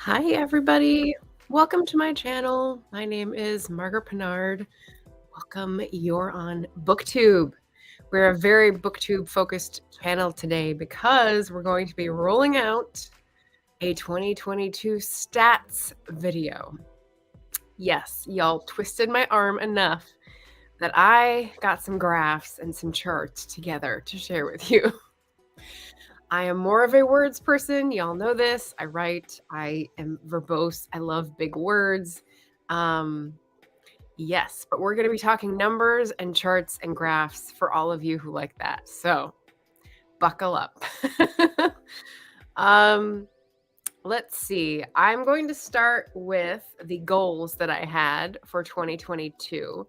Hi, everybody. Welcome to my channel. My name is Margaret Pinard. Welcome. You're on BookTube. We're a very BookTube focused channel today because we're going to be rolling out a 2022 stats video. Yes, y'all twisted my arm enough that I got some graphs and some charts together to share with you. I am more of a words person. Y'all know this. I write. I am verbose. I love big words. Yes, but we're going to be talking numbers and charts and graphs for all of you who like that. So buckle up. Let's see. I'm going to start with the goals that I had for 2022.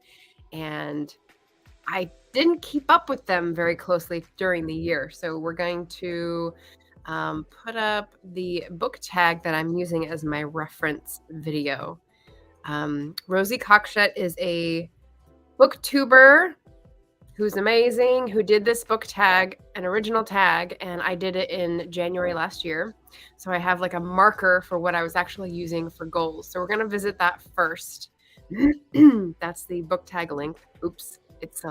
And I didn't keep up with them very closely during the year. So we're going to put up the book tag that I'm using as my reference video. Rosie Cockshut is a booktuber who's amazing, who did this book tag, an original tag, and I did it in January last year. So I have like a marker for what I was actually using for goals. So we're going to visit that first. That's the book tag link. Oops, it's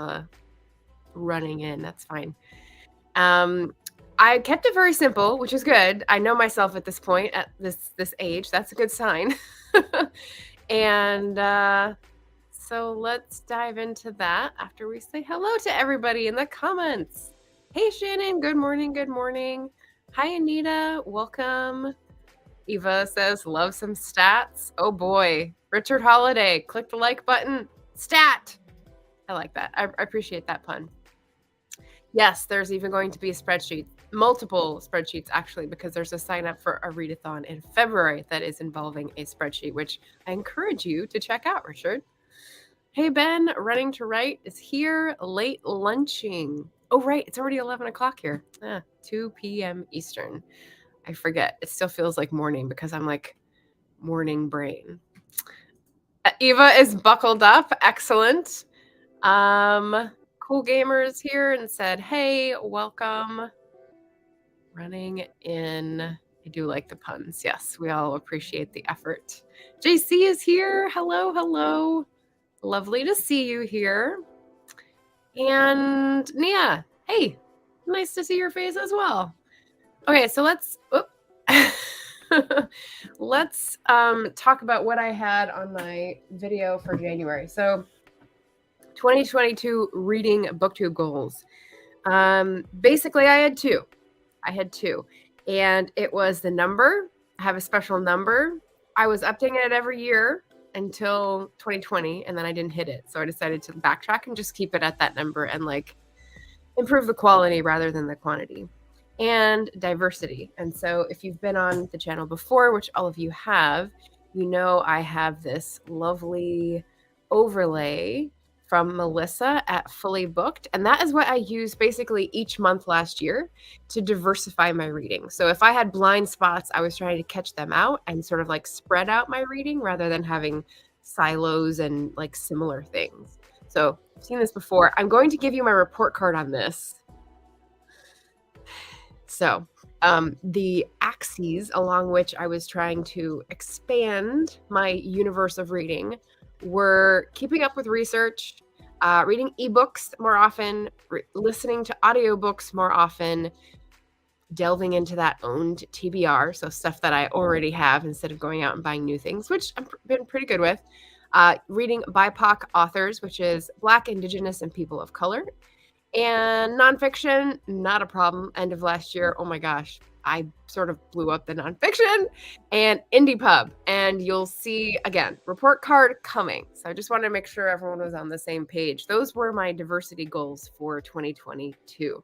running in. That's fine. I kept it very simple, which is good. I know myself at this point, at this age. That's a good sign. And so let's dive into that after we say hello to everybody in the comments. Hey, Shannon. Good morning. Good morning. Hi, Anita. Welcome. Eva says, love some stats. Oh, boy. Richard Holiday. Click the like button. Stat. I like that. I appreciate that pun. Yes, there's even going to be a spreadsheet, multiple spreadsheets actually, because there's a sign up for a readathon in February that is involving a spreadsheet, which I encourage you to check out, Richard. Hey, Ben, Running to Write is here, late lunching. Oh, right, it's already 11 o'clock here, 2 p.m. Eastern. I forget. It still feels like morning because I'm like morning brain. Eva is buckled up. Excellent. Cool Gamers here and said, hey, welcome. Running in. I do like the puns. Yes, we all appreciate the effort. JC is here. Hello, hello. Lovely to see you here. And Nia, hey, nice to see your face as well. Okay, so let's let's talk about what I had on my video for January. So 2022 reading booktube goals. Basically, I had two. And it was the number. I have a special number. I was updating it every year until 2020, and then I didn't hit it. So I decided to backtrack and just keep it at that number and like improve the quality rather than the quantity. And diversity. And so if you've been on the channel before, which all of you have, you know I have this lovely overlay from Melissa at Fully Booked. And that is what I used basically each month last year to diversify my reading. So if I had blind spots, I was trying to catch them out and sort of like spread out my reading rather than having silos and like similar things. So I've seen this before. I'm going to give you my report card on this. So the axes along which I was trying to expand my universe of reading were keeping up with research, reading ebooks more often, listening to audiobooks more often, delving into that owned TBR, so stuff that I already have instead of going out and buying new things, which I've been pretty good with, reading BIPOC authors, which is Black, Indigenous, and people of color. And nonfiction, not a problem. End of last year, oh my gosh, I sort of blew up the nonfiction. And Indie Pub. And you'll see, again, report card coming. So I just wanted to make sure everyone was on the same page. Those were my diversity goals for 2022.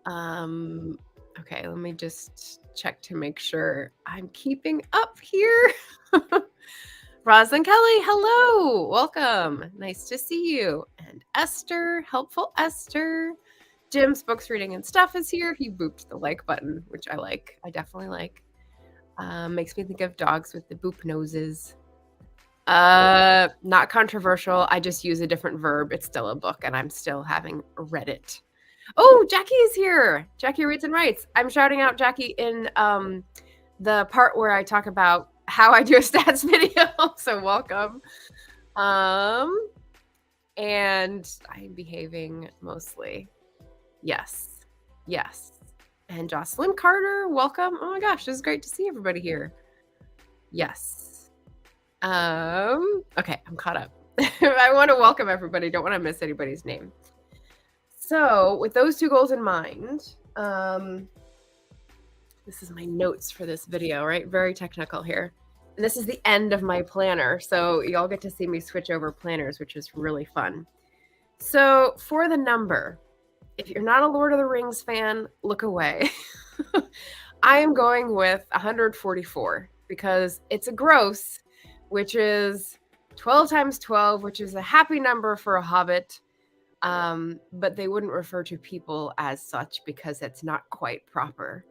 Okay, let me just check to make sure I'm keeping up here. Roslyn Kelly, hello, welcome. Nice to see you. And Esther, helpful Esther. Jim's Books, Reading, and Stuff is here. He booped the like button, which I like. I definitely like. Makes me think of dogs with the boop noses. Not controversial. I just use a different verb. It's still a book, and I'm still having read it. Oh, Jackie is here. Jackie Reads and Writes. I'm shouting out Jackie in the part where I talk about how I do a stats video. So welcome. And I'm behaving mostly. Yes. Yes. And Jocelyn Carter, welcome. Oh my gosh, it's great to see everybody here. Yes. Okay, I'm caught up. I want to welcome everybody. Don't want to miss anybody's name. So with those two goals in mind, this is my notes for this video, right? Very technical here. And this is the end of my planner. So y'all get to see me switch over planners, which is really fun. So for the number, if you're not a Lord of the Rings fan, look away. I am going with 144 because it's a gross, which is 12 times 12, which is a happy number for a hobbit. But they wouldn't refer to people as such because it's not quite proper.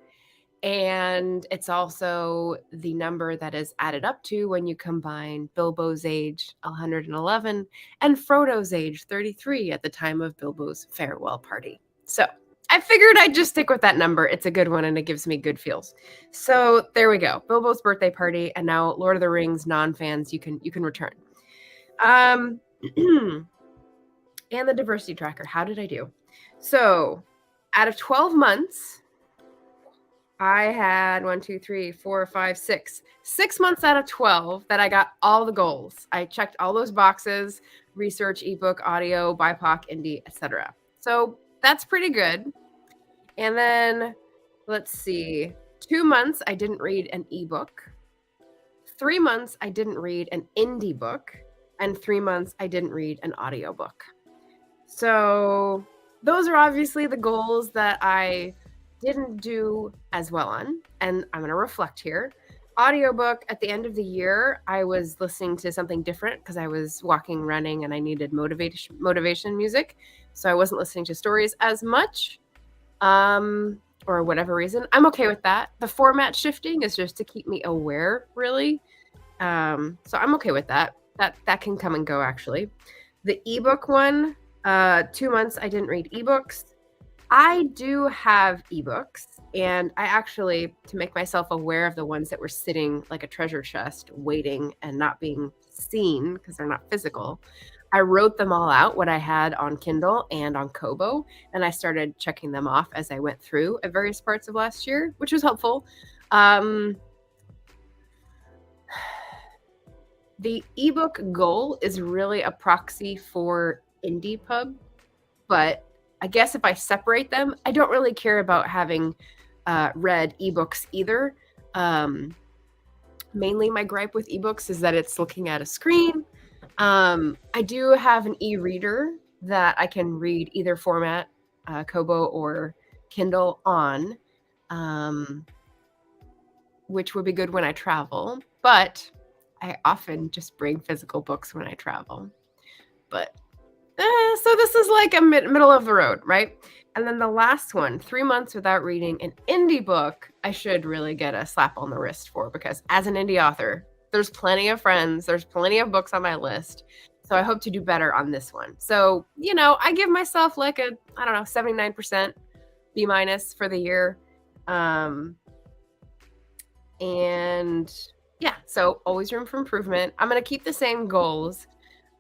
And it's also the number that is added up to when you combine Bilbo's age, 111, and Frodo's age, 33, at the time of Bilbo's farewell party. So I figured I'd just stick with that number. It's a good one and it gives me good feels. So there we go. Bilbo's birthday party, and now Lord of the Rings non-fans, you can return. And the diversity tracker. How did I do? So out of 12 months, I had 6 months out of 12 that I got all the goals. I checked all those boxes: research, ebook, audio, BIPOC, indie, etc. So that's pretty good. And then let's see, 2 months I didn't read an ebook. 3 months I didn't read an indie book, and 3 months I didn't read an audiobook. So those are obviously the goals that I didn't do as well on, and I'm going to reflect here. Audiobook, at the end of the year, I was listening to something different because I was walking, running, and I needed motivation music. So I wasn't listening to stories as much, or whatever reason. I'm okay with that. The format shifting is just to keep me aware, really. So I'm okay with that. That can come and go, actually. The ebook one, 2 months I didn't read ebooks. I do have ebooks, and I actually, to make myself aware of the ones that were sitting like a treasure chest, waiting and not being seen because they're not physical, I wrote them all out, what I had on Kindle and on Kobo, and I started checking them off as I went through at various parts of last year, which was helpful. The ebook goal is really a proxy for IndiePub, but I guess if I separate them, I don't really care about having read ebooks either. Mainly my gripe with ebooks is that it's looking at a screen. I do have an e-reader that I can read either format, Kobo or Kindle on, which would be good when I travel, but I often just bring physical books when I travel. But so this is like a middle of the road, right? And then the last one, 3 months without reading an indie book, I should really get a slap on the wrist for, because as an indie author, there's plenty of friends, there's plenty of books on my list. So I hope to do better on this one. So, I give myself like a, 79% B- for the year. And yeah, so always room for improvement. I'm going to keep the same goals.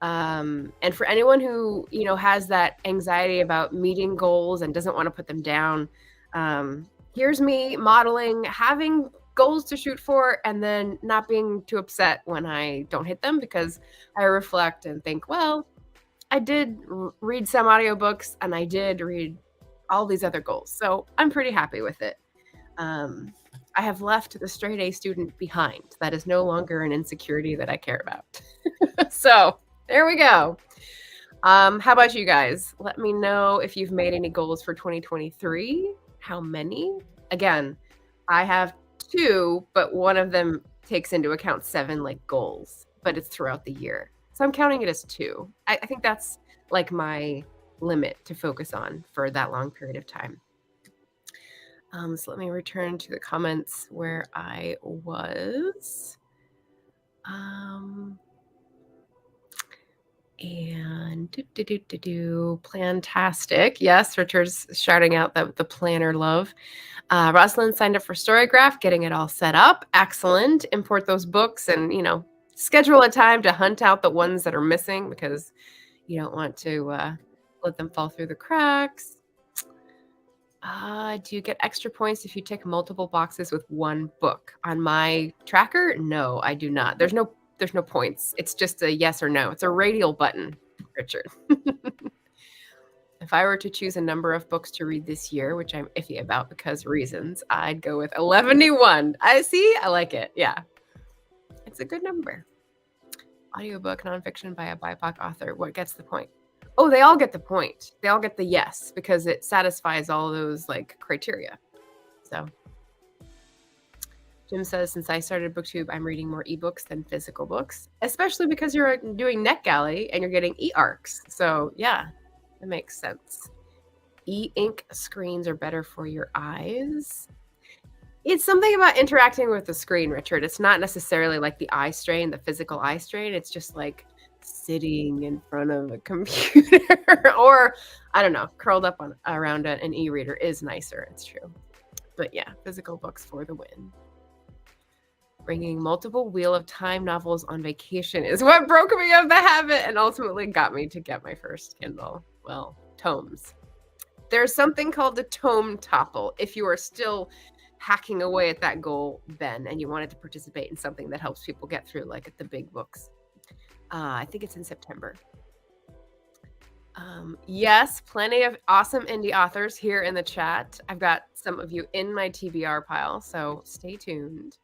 And for anyone who, has that anxiety about meeting goals and doesn't want to put them down, here's me modeling having goals to shoot for and then not being too upset when I don't hit them, because I reflect and think, well, I did read some audiobooks and I did read all these other goals. So I'm pretty happy with it. I have left the straight A student behind. That is no longer an insecurity that I care about. So there we go. How about you guys? Let me know if you've made any goals for 2023. How many? Again, I have 2, but one of them takes into account 7 like goals, but it's throughout the year. So I'm counting it as 2. I think that's like my limit to focus on for that long period of time. So let me return to the comments where I was. And Plantastic. Yes, Richard's shouting out the planner love. Rosalind signed up for Storygraph, getting it all set up. Excellent. Import those books and, schedule a time to hunt out the ones that are missing because you don't want to let them fall through the cracks. Do you get extra points if you tick multiple boxes with one book? On my tracker, no, I do not. There's no points. It's just a yes or no. It's a radial button, Richard. If I were to choose a number of books to read this year, which I'm iffy about because reasons, I'd go with 11. I like it. Yeah. It's a good number. Audiobook nonfiction by a BIPOC author. What gets the point? Oh, they all get the point. They all get the yes because it satisfies all those criteria. So Jim says, since I started BookTube, I'm reading more ebooks than physical books, especially because you're doing NetGalley and you're getting e-arcs. So yeah, that makes sense. E-ink screens are better for your eyes. It's something about interacting with the screen, Richard. It's not necessarily like the eye strain, the physical eye strain. It's just like sitting in front of a computer or, I don't know, curled up around an e-reader is nicer. It's true. But yeah, physical books for the win. Bringing multiple Wheel of Time novels on vacation is what broke me of the habit and ultimately got me to get my first Kindle. Well, tomes. There's something called the tome topple. If you are still hacking away at that goal, Ben, and you wanted to participate in something that helps people get through the big books. I think it's in September. Yes, plenty of awesome indie authors here in the chat. I've got some of you in my TBR pile, so stay tuned.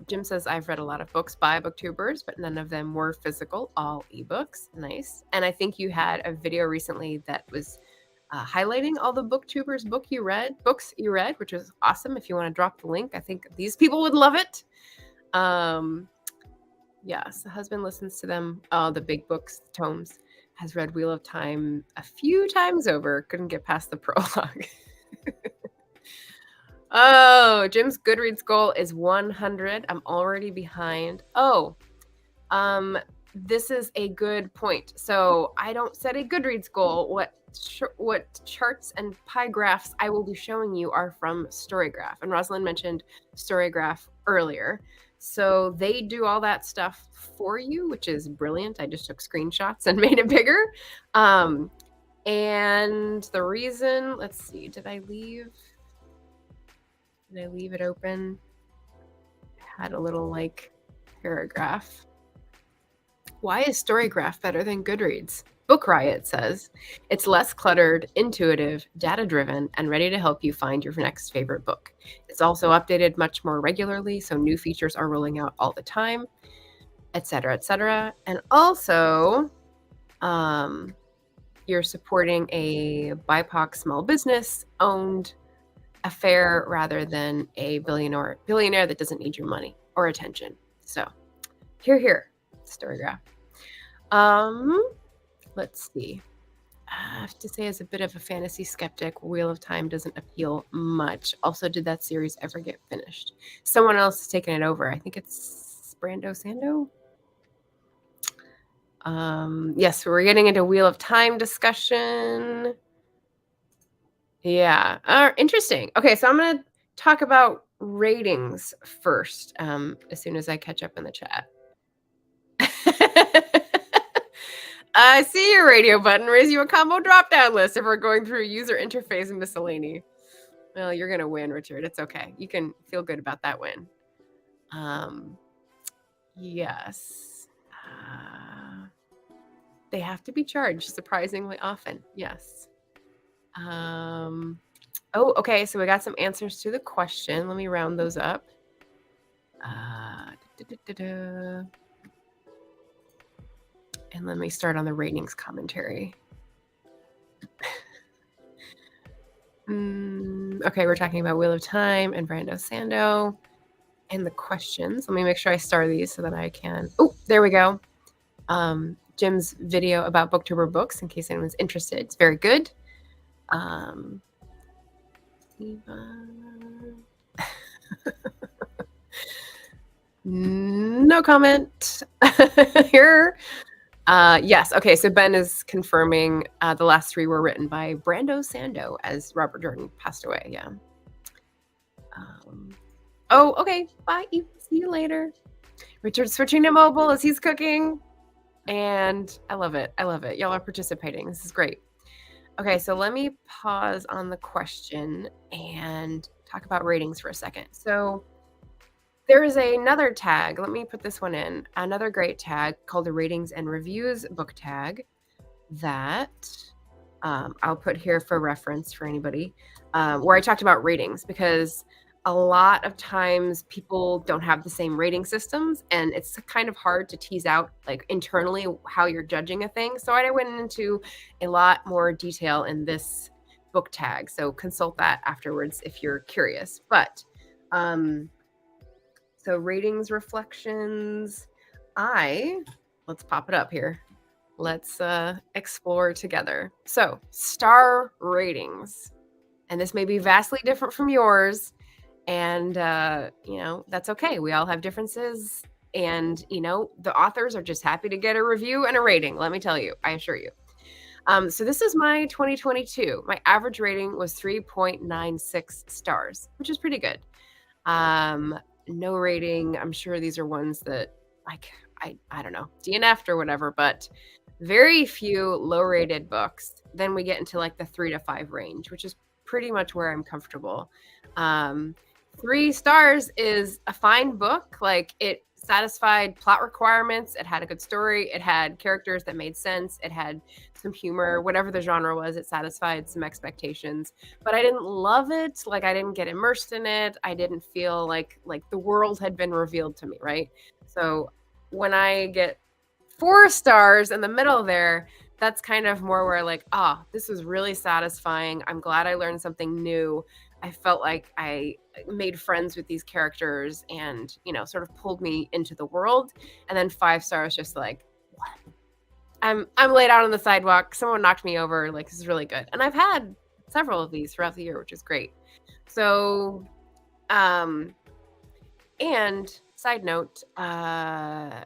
Jim says, I've read a lot of books by booktubers, but none of them were physical, all ebooks. Nice. And I think you had a video recently that was highlighting all the booktubers' books you read, which was awesome. If you want to drop the link, I think these people would love it. Yes, the husband listens to them. Oh, the big books, tomes. Has read Wheel of Time a few times over. Couldn't get past the prologue. Oh, Jim's Goodreads goal is 100. I'm already behind. Oh, this is a good point. So I don't set a Goodreads goal. What charts and pie graphs I will be showing you are from Storygraph. And Rosalind mentioned Storygraph earlier. So they do all that stuff for you, which is brilliant. I just took screenshots and made it bigger. And the reason, let's see, did I leave it open? Had a little paragraph. Why is Storygraph better than Goodreads? Book Riot says it's less cluttered, intuitive, data-driven, and ready to help you find your next favorite book. It's also updated much more regularly, so new features are rolling out all the time, etc., etc. And also, you're supporting a BIPOC small business-owned affair rather than a billionaire that doesn't need your money or attention. So, here, Storygraph. Let's see. I have to say, as a bit of a fantasy skeptic, Wheel of Time doesn't appeal much. Also, did that series ever get finished? Someone else has taken it over. I think it's Brando Sando. Yes, we're getting into Wheel of Time discussion. Yeah. Interesting. Okay, so I'm going to talk about ratings first, as soon as I catch up in the chat. I see your radio button. Raise you a combo drop-down list if we're going through user interface and miscellany. Well, you're going to win, Richard. It's okay. You can feel good about that win. Yes. They have to be charged surprisingly often. Yes. Oh, okay. So we got some answers to the question. Let me round those up. And let me start on the ratings commentary. Okay, we're talking about Wheel of Time and Brando Sando and the questions. Let me make sure I star these so that I can. Oh, there we go. Jim's video about Booktuber books, in case anyone's interested. It's very good. No comment here. Yes. Okay. So Ben is confirming the last 3 were written by Brando Sando as Robert Jordan passed away. Yeah. Oh, okay. Bye. See you later. Richard's switching to mobile as he's cooking. And I love it. I love it. Y'all are participating. This is great. Okay. So let me pause on the question and talk about ratings for a second. So there is another tag. Let me put this one in. Another great tag called the Ratings and Reviews book tag that I'll put here for reference for anybody, where I talked about ratings, because a lot of times people don't have the same rating systems, and it's kind of hard to tease out like internally how you're judging a thing. So I went into a lot more detail in this book tag. So consult that afterwards if you're curious. But so ratings reflections, let's pop it up here. Let's explore together. So star ratings, and this may be vastly different from yours, and that's okay. We all have differences, and the authors are just happy to get a review and a rating. Let me tell you, I assure you. So this is my 2022. My average rating was 3.96 stars, which is pretty good. No rating. I'm sure these are ones that like I don't know, DNF'd or whatever, but very few low rated books. Then we get into like the 3 to 5 range, which is pretty much where I'm comfortable. 3 stars is a fine book. Like, it satisfied plot requirements. It had a good story. It had characters that made sense. It had some humor, whatever the genre was. It satisfied some expectations, but I didn't love it. Like, I didn't get immersed in it. I didn't feel like the world had been revealed to me, right? So when I get 4 stars in the middle there, that's kind of more where like, this was really satisfying. I'm glad I learned something new. I felt like I made friends with these characters and, sort of pulled me into the world. And then 5 stars, just like, what? I'm laid out on the sidewalk. Someone knocked me over. Like, this is really good. And I've had several of these throughout the year, which is great. So, and side note, Hia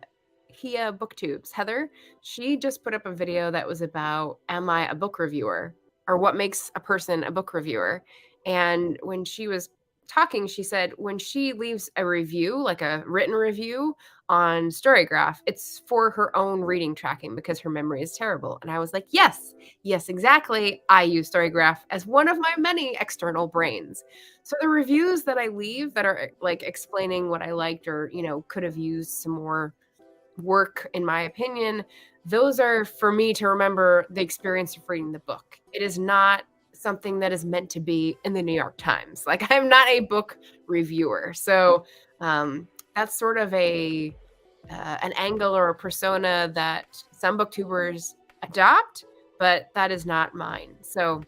Booktubes, Heather, she just put up a video that was about, am I a book reviewer, or what makes a person a book reviewer? And when she was talking, she said when she leaves a review, like a written review on Storygraph, it's for her own reading tracking because her memory is terrible. And I was like, yes, exactly. I use Storygraph as one of my many external brains. So the reviews that I leave that are like explaining what I liked or, could have used some more work, in my opinion, those are for me to remember the experience of reading the book. It is not something that is meant to be in the New York Times. Like, I'm not a book reviewer. So that's sort of an angle or a persona that some booktubers adopt, but that is not mine. So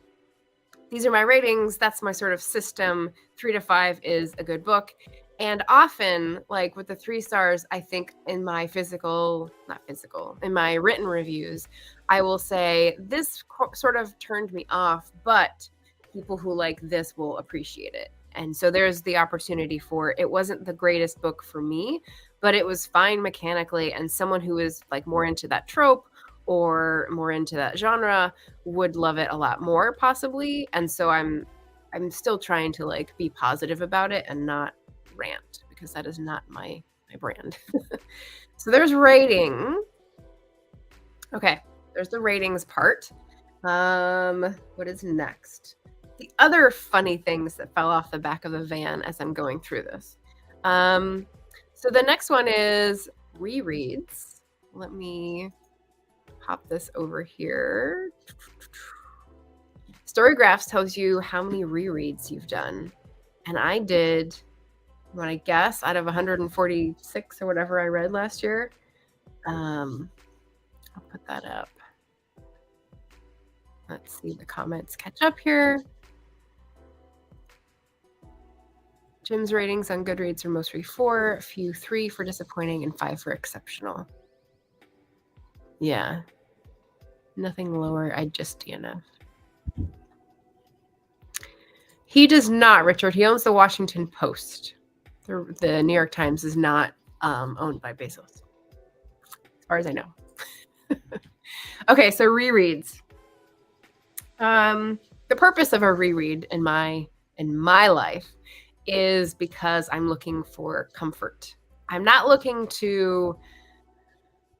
these are my ratings. That's my sort of system. 3 to 5 is a good book. And often, like with the 3 stars, I think in my in my written reviews, I will say this sort of turned me off, but people who like this will appreciate it. And so there's the opportunity for, it wasn't the greatest book for me, but it was fine mechanically. And someone who is like more into that trope or more into that genre would love it a lot more, possibly. And so I'm still trying to like be positive about it and not rant, because that is not my brand. So there's rating. Okay, there's the ratings part. What is next? The other funny things that fell off the back of the van as I'm going through this. So the next one is rereads. Let me pop this over here. Storygraphs tells you how many rereads you've done. And I did, when I guess, out of 146 or whatever I read last year. I'll put that up. Let's see the comments catch up here. Jim's ratings on Goodreads are mostly 4, a few 3 for disappointing, and 5 for exceptional. Yeah. Nothing lower. I just DNF. He does not, Richard. He owns the Washington Post. The New York Times is not owned by Bezos, as far as I know. Okay, so rereads. The purpose of a reread in my life is because I'm looking for comfort. I'm not looking to,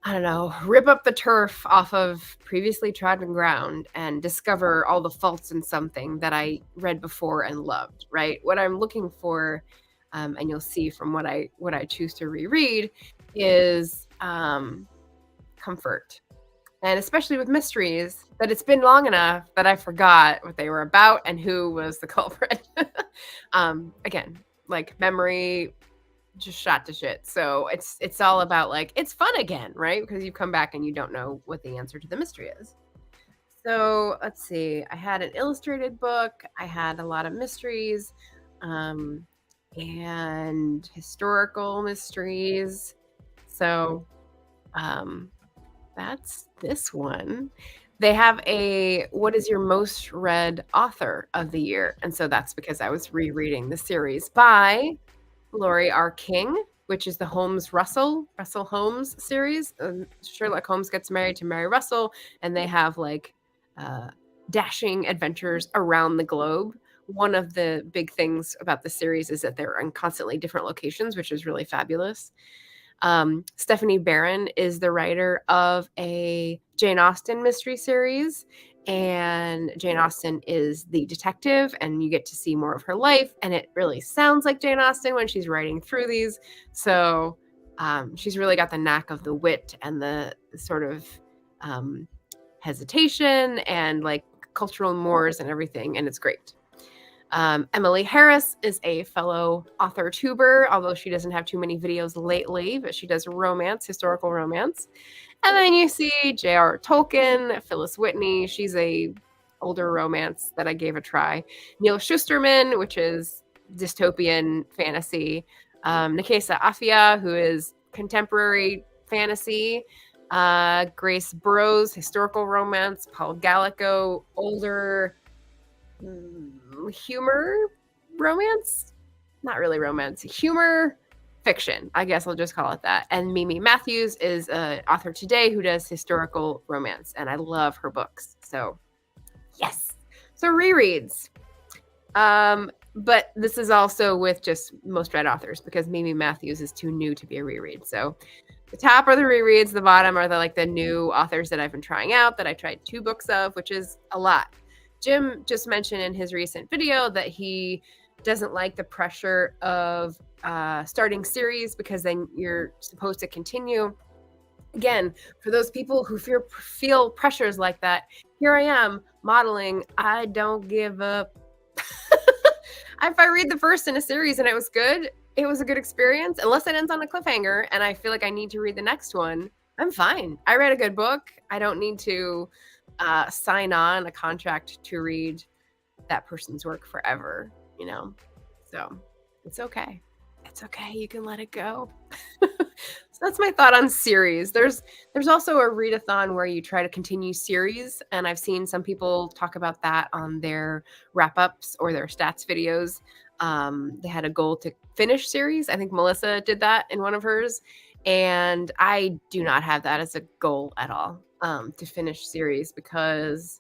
I don't know, rip up the turf off of previously trodden ground and discover all the faults in something that I read before and loved, right? What I'm looking for, and you'll see from what I choose to reread, is comfort. And especially with mysteries, that it's been long enough that I forgot what they were about and who was the culprit. Again, like memory just shot to shit. So it's all about like it's fun again, right? Because you come back and you don't know what the answer to the mystery is. So let's see. I had an illustrated book. I had a lot of mysteries, and historical mysteries. So that's this one. They have a what is your most read author of the year? And so that's because I was rereading the series by Laurie R. King, which is the Russell Holmes series. Sherlock Holmes gets married to Mary Russell, and they have like dashing adventures around the globe. One of the big things about the series is that they're in constantly different locations, which is really fabulous. Stephanie Barron is the writer of a Jane Austen mystery series, and Jane Austen is the detective, and you get to see more of her life, and it really sounds like Jane Austen when she's writing through these. So she's really got the knack of the wit and the sort of hesitation and like cultural mores and everything, and it's great. Emily Harris is a fellow author tuber, although she doesn't have too many videos lately, but she does romance, historical romance. And then you see J.R. Tolkien, Phyllis Whitney. She's a older romance that I gave a try. Neil Shusterman, which is dystopian fantasy. Nikesa Afia, who is contemporary fantasy. Grace Burrows, historical romance. Paul Gallico, older humor romance, not really romance, humor fiction, I guess I'll just call it that. And Mimi Matthews is an author today who does historical romance, and I love her books. So yes, so rereads. But this is also with just most read authors because Mimi Matthews is too new to be a reread. So the top are the rereads, the bottom are the new authors that I've been trying out that I tried 2 books of, which is a lot. Jim just mentioned in his recent video that he doesn't like the pressure of starting series because then you're supposed to continue. Again, for those people who feel pressures like that, here I am modeling, I don't give up. If I read the first in a series and it was good, it was a good experience. Unless it ends on a cliffhanger and I feel like I need to read the next one, I'm fine. I read a good book. I don't need to sign on a contract to read that person's work forever, you know? So it's okay. It's okay. You can let it go. So that's my thought on series. There's also a readathon where you try to continue series, and I've seen some people talk about that on their wrap-ups or their stats videos. They had a goal to finish series. I think Melissa did that in one of hers, and I do not have that as a goal at all, to finish series, because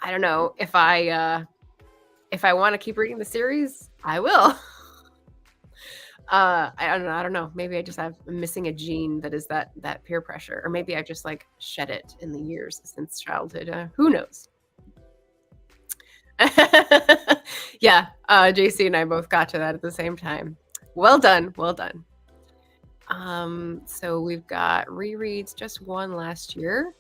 I don't know, if I want to keep reading the series, I will. I don't know. Maybe I just have missing a gene that is that peer pressure, or maybe I just like shed it in the years since childhood. Who knows? Yeah, JC and I both got to that at the same time. Well done, well done. So we've got rereads, just one last year.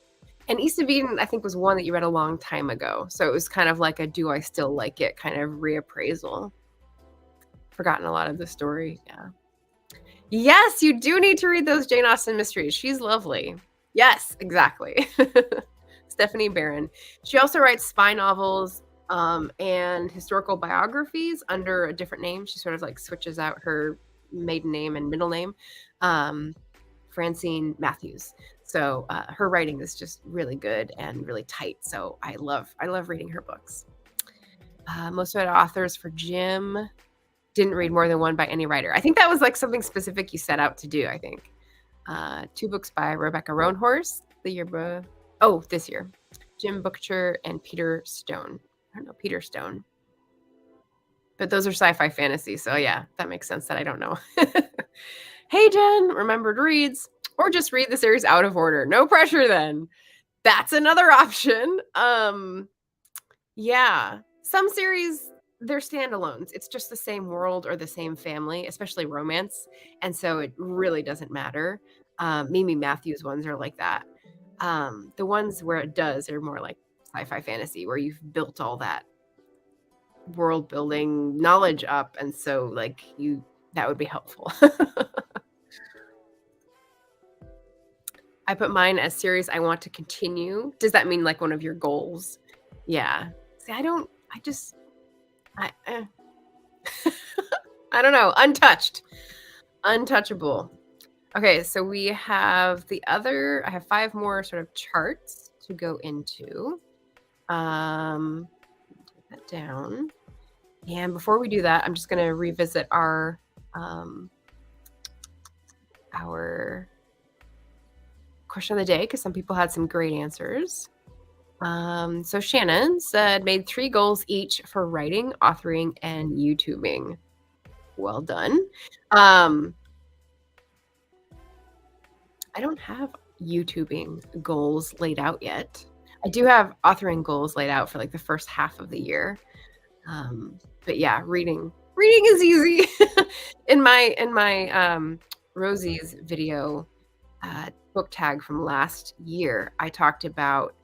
And East of Eden, I think, was one that you read a long time ago. So it was kind of like a do I still like it kind of reappraisal. Forgotten a lot of the story. Yeah. Yes, you do need to read those Jane Austen mysteries. She's lovely. Yes, exactly. Stephanie Barron. She also writes spy novels and historical biographies under a different name. She sort of like switches out her maiden name and middle name. Francine Matthews. So her writing is just really good and really tight. So I love reading her books. Most of the authors for Jim didn't read more than one by any writer. I think that was like something specific you set out to do, I think. 2 books by Rebecca Roanhorse the year? Oh, this year. Jim Butcher and Peter Stone. I don't know Peter Stone. But those are sci-fi fantasy, so yeah, that makes sense that I don't know. Hey, Jen, remembered reads, or just read the series out of order. No pressure then. That's another option. Yeah. Some series, they're standalones. It's just the same world or the same family, especially romance, and so it really doesn't matter. Mimi Matthews ones are like that. The ones where it does are more like sci-fi fantasy, where you've built all that world building knowledge up, and so like that would be helpful. I put mine as series I want to continue. Does that mean like one of your goals? Yeah. See, I I don't know. Untouchable. Okay, so we have I have 5 more sort of charts to go into. Take that down. And before we do that, I'm just going to revisit our question of the day, because some people had some great answers. So Shannon said, made 3 goals each for writing, authoring, and YouTubing. Well done. I don't have YouTubing goals laid out yet. I do have authoring goals laid out for like the first half of the year. But yeah, reading is easy. in my Rosie's video book tag from last year, I talked about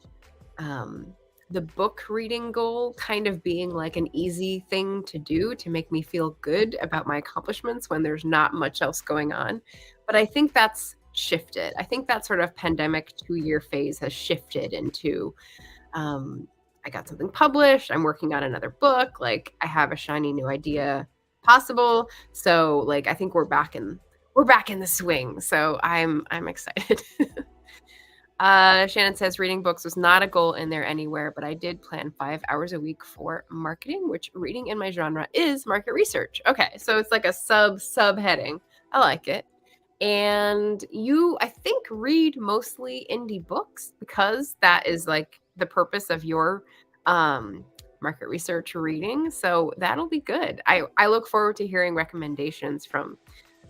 the book reading goal kind of being like an easy thing to do to make me feel good about my accomplishments when there's not much else going on. But I think that's shifted. I think that sort of pandemic 2-year phase has shifted into I got something published, I'm working on another book, like I have a shiny new idea possible. So like I think we're back in the swing. So I'm excited. Shannon says reading books was not a goal in there anywhere, but I did plan 5 hours a week for marketing, which reading in my genre is market research. Okay, so it's like a subheading. I like it. And you, I think, read mostly indie books because that is like the purpose of your market research reading. So that'll be good. I look forward to hearing recommendations from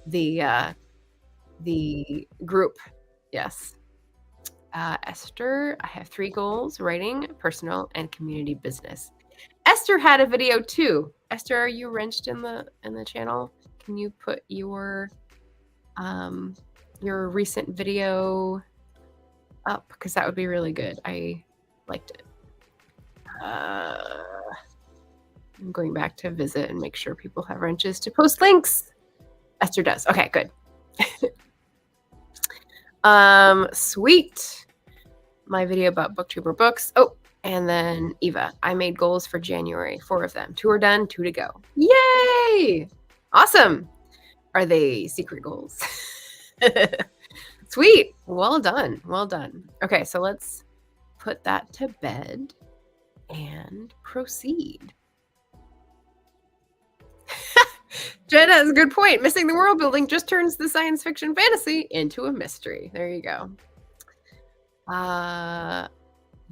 the group. Yes. Esther, I have 3 goals: writing, personal, and community business. Esther had a video too. Esther, are you wrenched in the channel? Can you put your recent video up? Because that would be really good. I liked it. I'm going back to visit and make sure people have wrenches to post links. Esther does. Okay, good. Sweet. My video about booktuber books. Oh, and then Eva, I made goals for January, 4 of them. 2 are done, 2 to go. Yay! Awesome. Are they secret goals? Sweet. Well done. Well done. Okay, so let's put that to bed and proceed. Jenna has a good point. Missing the world building just turns the science fiction fantasy into a mystery. There you go.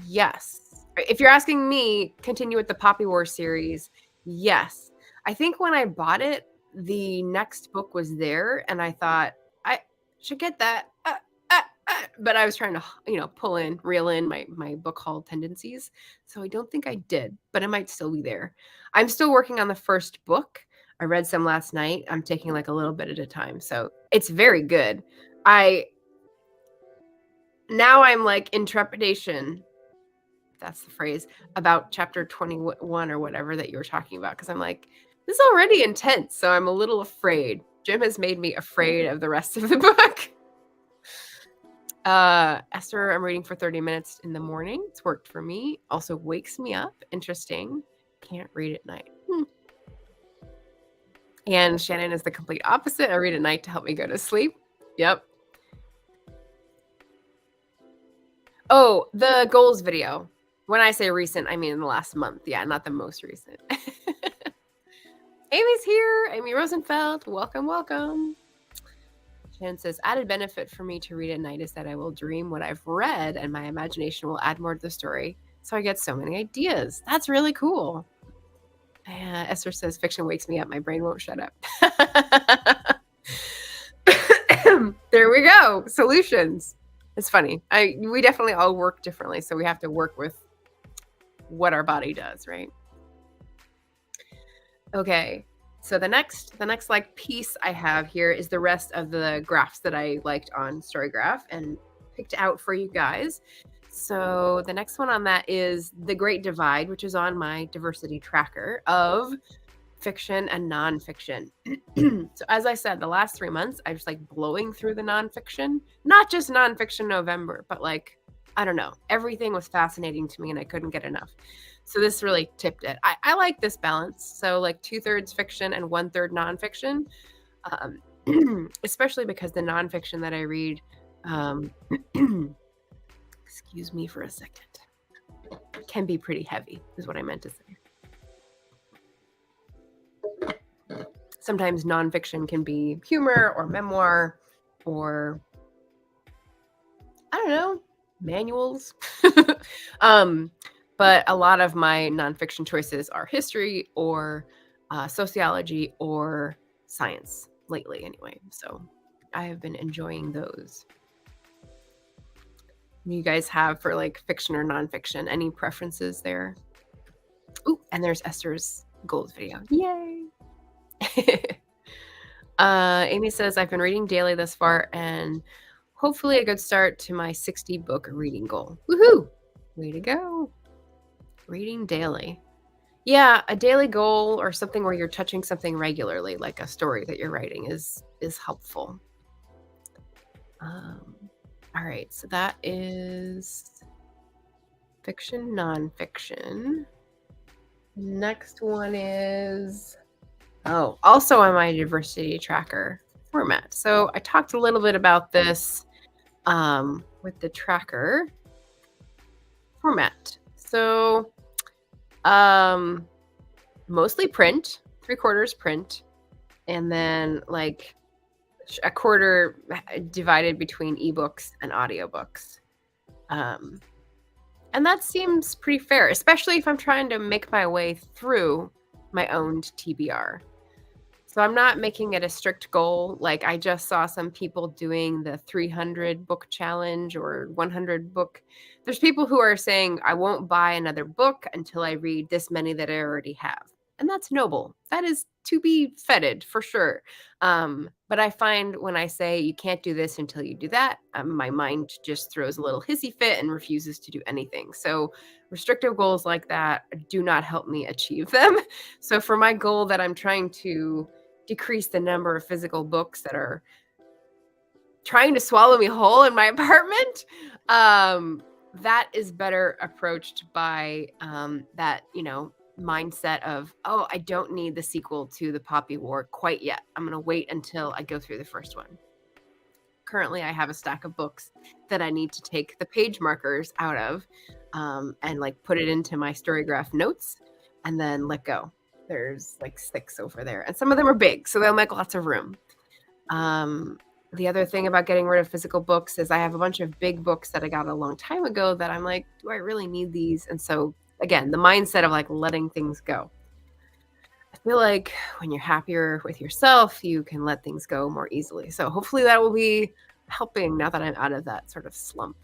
Yes. If you're asking me, continue with the Poppy War series. Yes. I think when I bought it, the next book was there, and I thought I should get that. But I was trying to, reel in my book haul tendencies. So I don't think I did, but it might still be there. I'm still working on the first book. I read some last night. I'm taking like a little bit at a time. So it's very good. Now I'm like in trepidation, that's the phrase, about chapter 21 or whatever that you were talking about. Cause I'm like, this is already intense. So I'm a little afraid. Jim has made me afraid of the rest of the book. Esther, I'm reading for 30 minutes in the morning. It's worked for me. Also wakes me up. Interesting. Can't read at night. And Shannon is the complete opposite. I read at night to help me go to sleep. Yep. Oh, the goals video. When I say recent, I mean in the last month. Yeah, not the most recent. Amy's here. Amy Rosenfeld. Welcome, welcome. Shannon says, added benefit for me to read at night is that I will dream what I've read and my imagination will add more to the story. So I get so many ideas. That's really cool. Esther says, fiction wakes me up. My brain won't shut up. There we go. Solutions. It's funny. We definitely all work differently. So we have to work with what our body does, right? Okay. So the next like piece I have here is the rest of the graphs that I liked on Storygraph and picked out for you guys. So the next one on that is the Great Divide, which is on my diversity tracker of fiction and nonfiction. So as I said, the last 3 months, I just like blowing through the nonfiction, not just nonfiction November, but like, I don't know, everything was fascinating to me and I couldn't get enough. So this really tipped it. I like this balance. So like 2/3 fiction and 1/3 nonfiction, especially because the nonfiction that I read, excuse me for a second, can be pretty heavy, is what I meant to say. Sometimes nonfiction can be humor or memoir or, I don't know, manuals. But a lot of my nonfiction choices are history or sociology or science lately anyway. So I have been enjoying those. You guys have for like fiction or nonfiction, any preferences there? Ooh, and there's Esther's goals video. Yay! Amy says, I've been reading daily thus far and hopefully a good start to my 60 book reading goal. Woohoo! Way to go. Reading daily. Yeah, a daily goal or something where you're touching something regularly, like a story that you're writing is helpful. All right, so that is fiction, nonfiction. Next one is, also on my diversity tracker format. So I talked a little bit about this with the tracker format. So mostly print, 3/4 print, and then like a quarter divided between ebooks and audiobooks. And that seems pretty fair, especially if I'm trying to make my way through my owned TBR. So I'm not making it a strict goal. Like I just saw some people doing the 300 book challenge or 100 book. There's people who are saying, I won't buy another book until I read this many that I already have. And that's noble. That is to be feted for sure. But I find when I say you can't do this until you do that, my mind just throws a little hissy fit and refuses to do anything. So restrictive goals like that do not help me achieve them. So for my goal that I'm trying to decrease the number of physical books that are trying to swallow me whole in my apartment, that is better approached by that, mindset of, I don't need the sequel to The Poppy War quite yet. I'm going to wait until I go through the first one. Currently, I have a stack of books that I need to take the page markers out of and like put it into my Storygraph notes and then let go. There's like 6 over there, and some of them are big, so they'll make lots of room. The other thing about getting rid of physical books is I have a bunch of big books that I got a long time ago that I'm like, do I really need these? And so again, the mindset of like letting things go. I feel like when you're happier with yourself, you can let things go more easily. So hopefully that will be helping now that I'm out of that sort of slump.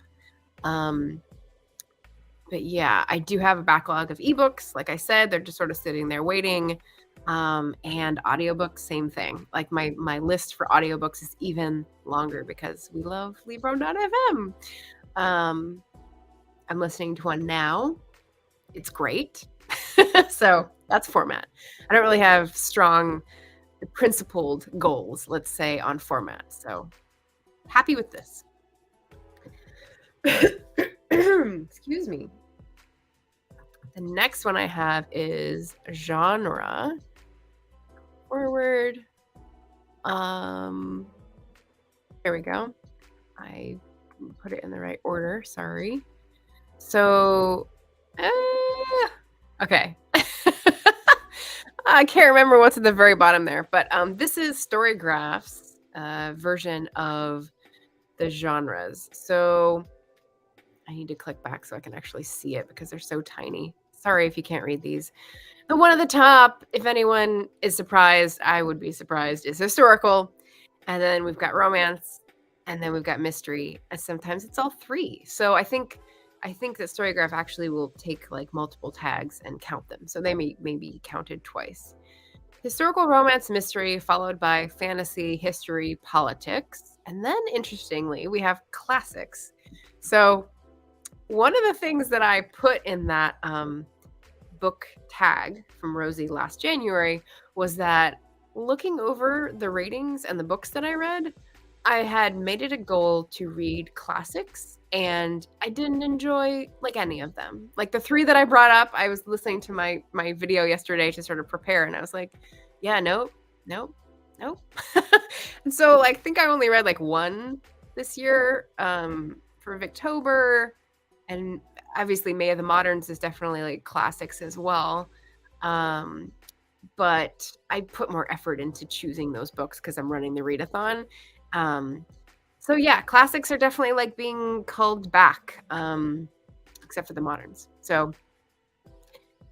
But yeah, I do have a backlog of ebooks. Like I said, they're just sort of sitting there waiting. And audiobooks, same thing. Like my list for audiobooks is even longer because we love Libro.fm. I'm listening to one now. It's great. So that's format. I don't really have strong principled goals, let's say, on format. So happy with this. Excuse me. The next one I have is genre. Forward. There we go. I put it in the right order. Sorry. So, okay. I can't remember what's at the very bottom there, but this is Storygraph's version of the genres. So I need to click back so I can actually see it because they're so tiny. Sorry if you can't read these. The one at the top, if anyone is surprised, I would be surprised, is historical. And then we've got romance, and then we've got mystery, and sometimes it's all three. So I think that Storygraph actually will take like multiple tags and count them. So they may be counted twice. Historical, romance, mystery, followed by fantasy, history, politics. And then interestingly, we have classics. So one of the things that I put in that book tag from Rosie last January was that looking over the ratings and the books that I read, I had made it a goal to read classics, and I didn't enjoy like any of them. Like the three that I brought up, I was listening to my video yesterday to sort of prepare, and I was like, yeah, nope. And so like, I think I only read like one this year for Victober, and obviously May of the Moderns is definitely like classics as well. But I put more effort into choosing those books because I'm running the readathon. So yeah, classics are definitely like being culled back, except for the moderns. So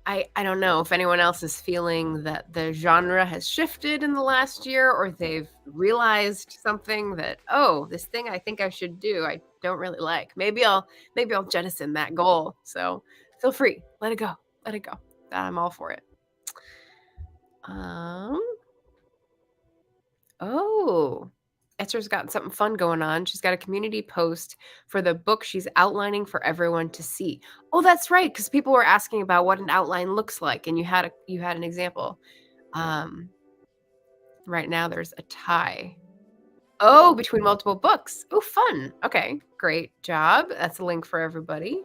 I don't know if anyone else is feeling that the genre has shifted in the last year, or they've realized something that, oh, this thing I think I should do, I don't really like. Maybe I'll jettison that goal. So feel free, let it go. I'm all for it. Oh, Esther's got something fun going on. She's got a community post for the book she's outlining for everyone to see. Oh, that's right, because people were asking about what an outline looks like, and you had an example. Right now there's a tie. Oh, between multiple books. Oh, fun. Okay, great job. That's a link for everybody.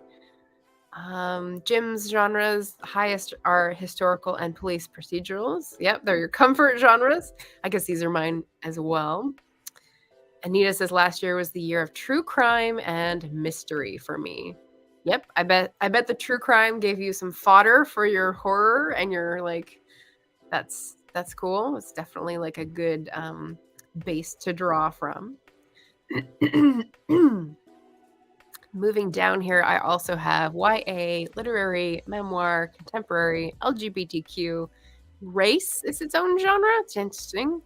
Jim's genres highest are historical and police procedurals. Yep, they're your comfort genres. I guess these are mine as well. Anita says last year was the year of true crime and mystery for me. Yep, I bet the true crime gave you some fodder for your horror, and you're like, that's cool. It's definitely like a good base to draw from. Moving down here, I also have YA, literary, memoir, contemporary, LGBTQ. Race is its own genre. It's interesting.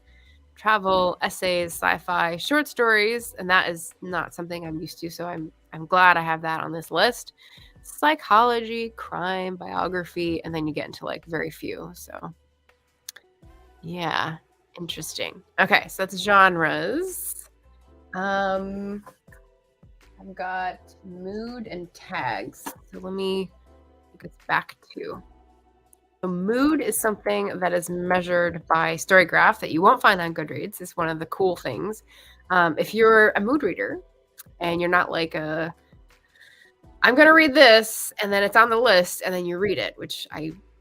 Travel, essays, sci-fi, short stories, and that is not something I'm used to, so I'm glad I have that on this list. Psychology, crime, biography, and then you get into like very few. So yeah, interesting. Okay, so that's genres. I've got mood and tags. So let me get back to. So mood is something that is measured by Storygraph that you won't find on Goodreads. It's one of the cool things. If you're a mood reader and you're not like I'm going to read this and then it's on the list and then you read it, which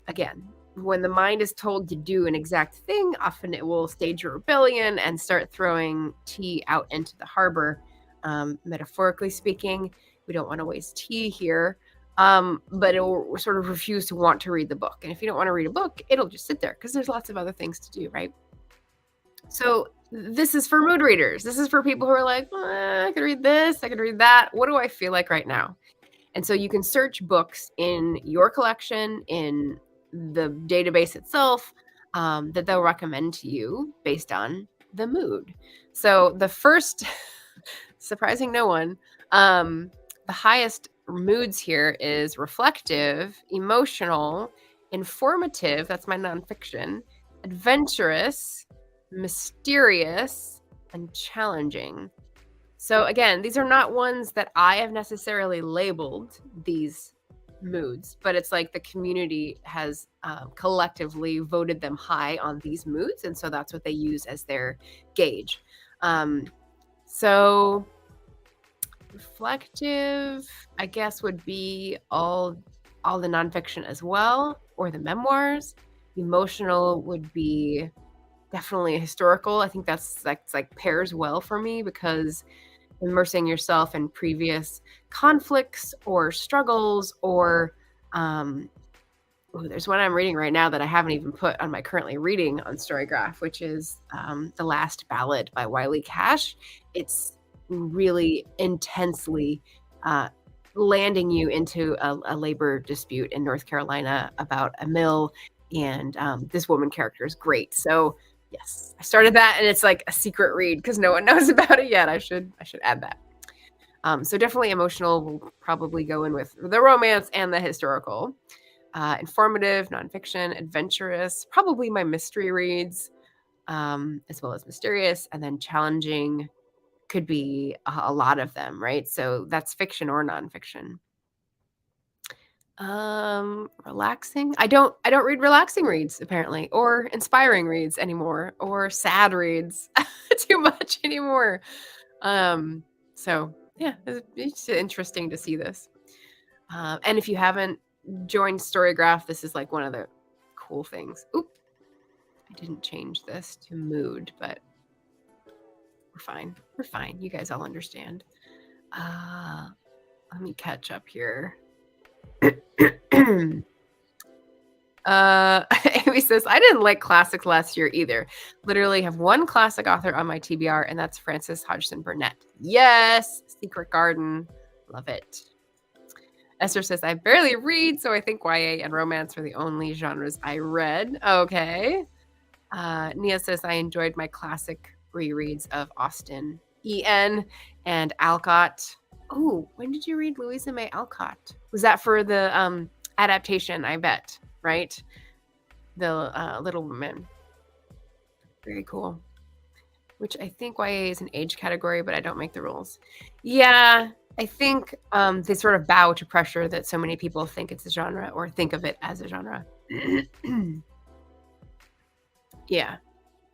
again, when the mind is told to do an exact thing, often it will stage a rebellion and start throwing tea out into the harbor. Metaphorically speaking, we don't want to waste tea here. But it will sort of refuse to want to read the book. And if you don't want to read a book, it'll just sit there because there's lots of other things to do, right? So this is for mood readers. This is for people who are like, I could read this, I could read that. What do I feel like right now? And so you can search books in your collection, in the database itself, that they'll recommend to you based on the mood. So the first, surprising no one, the highest moods here is reflective, emotional, informative, that's my nonfiction, adventurous, mysterious, and challenging. So again, these are not ones that I have necessarily labeled these moods, but it's like the community has collectively voted them high on these moods, and so that's what they use as their gauge. So reflective, I guess, would be all the nonfiction as well, or the memoirs. Emotional would be definitely historical. I think that's like pairs well for me because immersing yourself in previous conflicts or struggles or Ooh, there's one I'm reading right now that I haven't even put on my currently reading on Storygraph, which is The Last Ballad by Wiley Cash. It's really intensely uh, landing you into a labor dispute in North Carolina about a mill, and this woman character is great. So yes, I started that, and it's like a secret read because no one knows about it yet. I should add that. So definitely emotional. Will probably go in with the romance and the historical. Informative, nonfiction, adventurous, probably my mystery reads, as well as mysterious, and then challenging could be a lot of them, right? So that's fiction or nonfiction. Relaxing. I don't read relaxing reads apparently, or inspiring reads anymore, or sad reads too much anymore. So yeah, it's interesting to see this. And if you haven't joined Storygraph, this is like one of the cool things. Oop, I didn't change this to mood, but we're fine. We're fine. You guys all understand. Let me catch up here. Amy says, I didn't like classics last year either. Literally have one classic author on my TBR, and that's Frances Hodgson Burnett. Yes, Secret Garden. Love it. Esther says, I barely read, so I think YA and romance are the only genres I read. Okay. Nia says, I enjoyed my classic rereads of Austen E.N. and Alcott. Oh, when did you read Louisa May Alcott? Was that for the adaptation, I bet, right? The Little Women. Very cool. Which I think YA is an age category, but I don't make the rules. Yeah, I think they sort of bow to pressure that so many people think it's a genre or think of it as a genre. Yeah,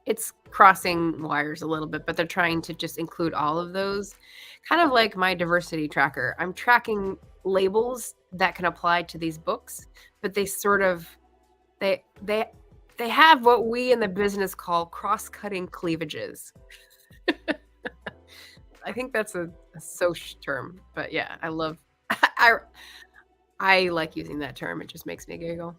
it's crossing wires a little bit, but they're trying to just include all of those. Kind of like my diversity tracker. I'm tracking labels that can apply to these books, but they sort of they have what we in the business call cross-cutting cleavages. I think that's a social term, but yeah, I love I like using that term. It just makes me giggle.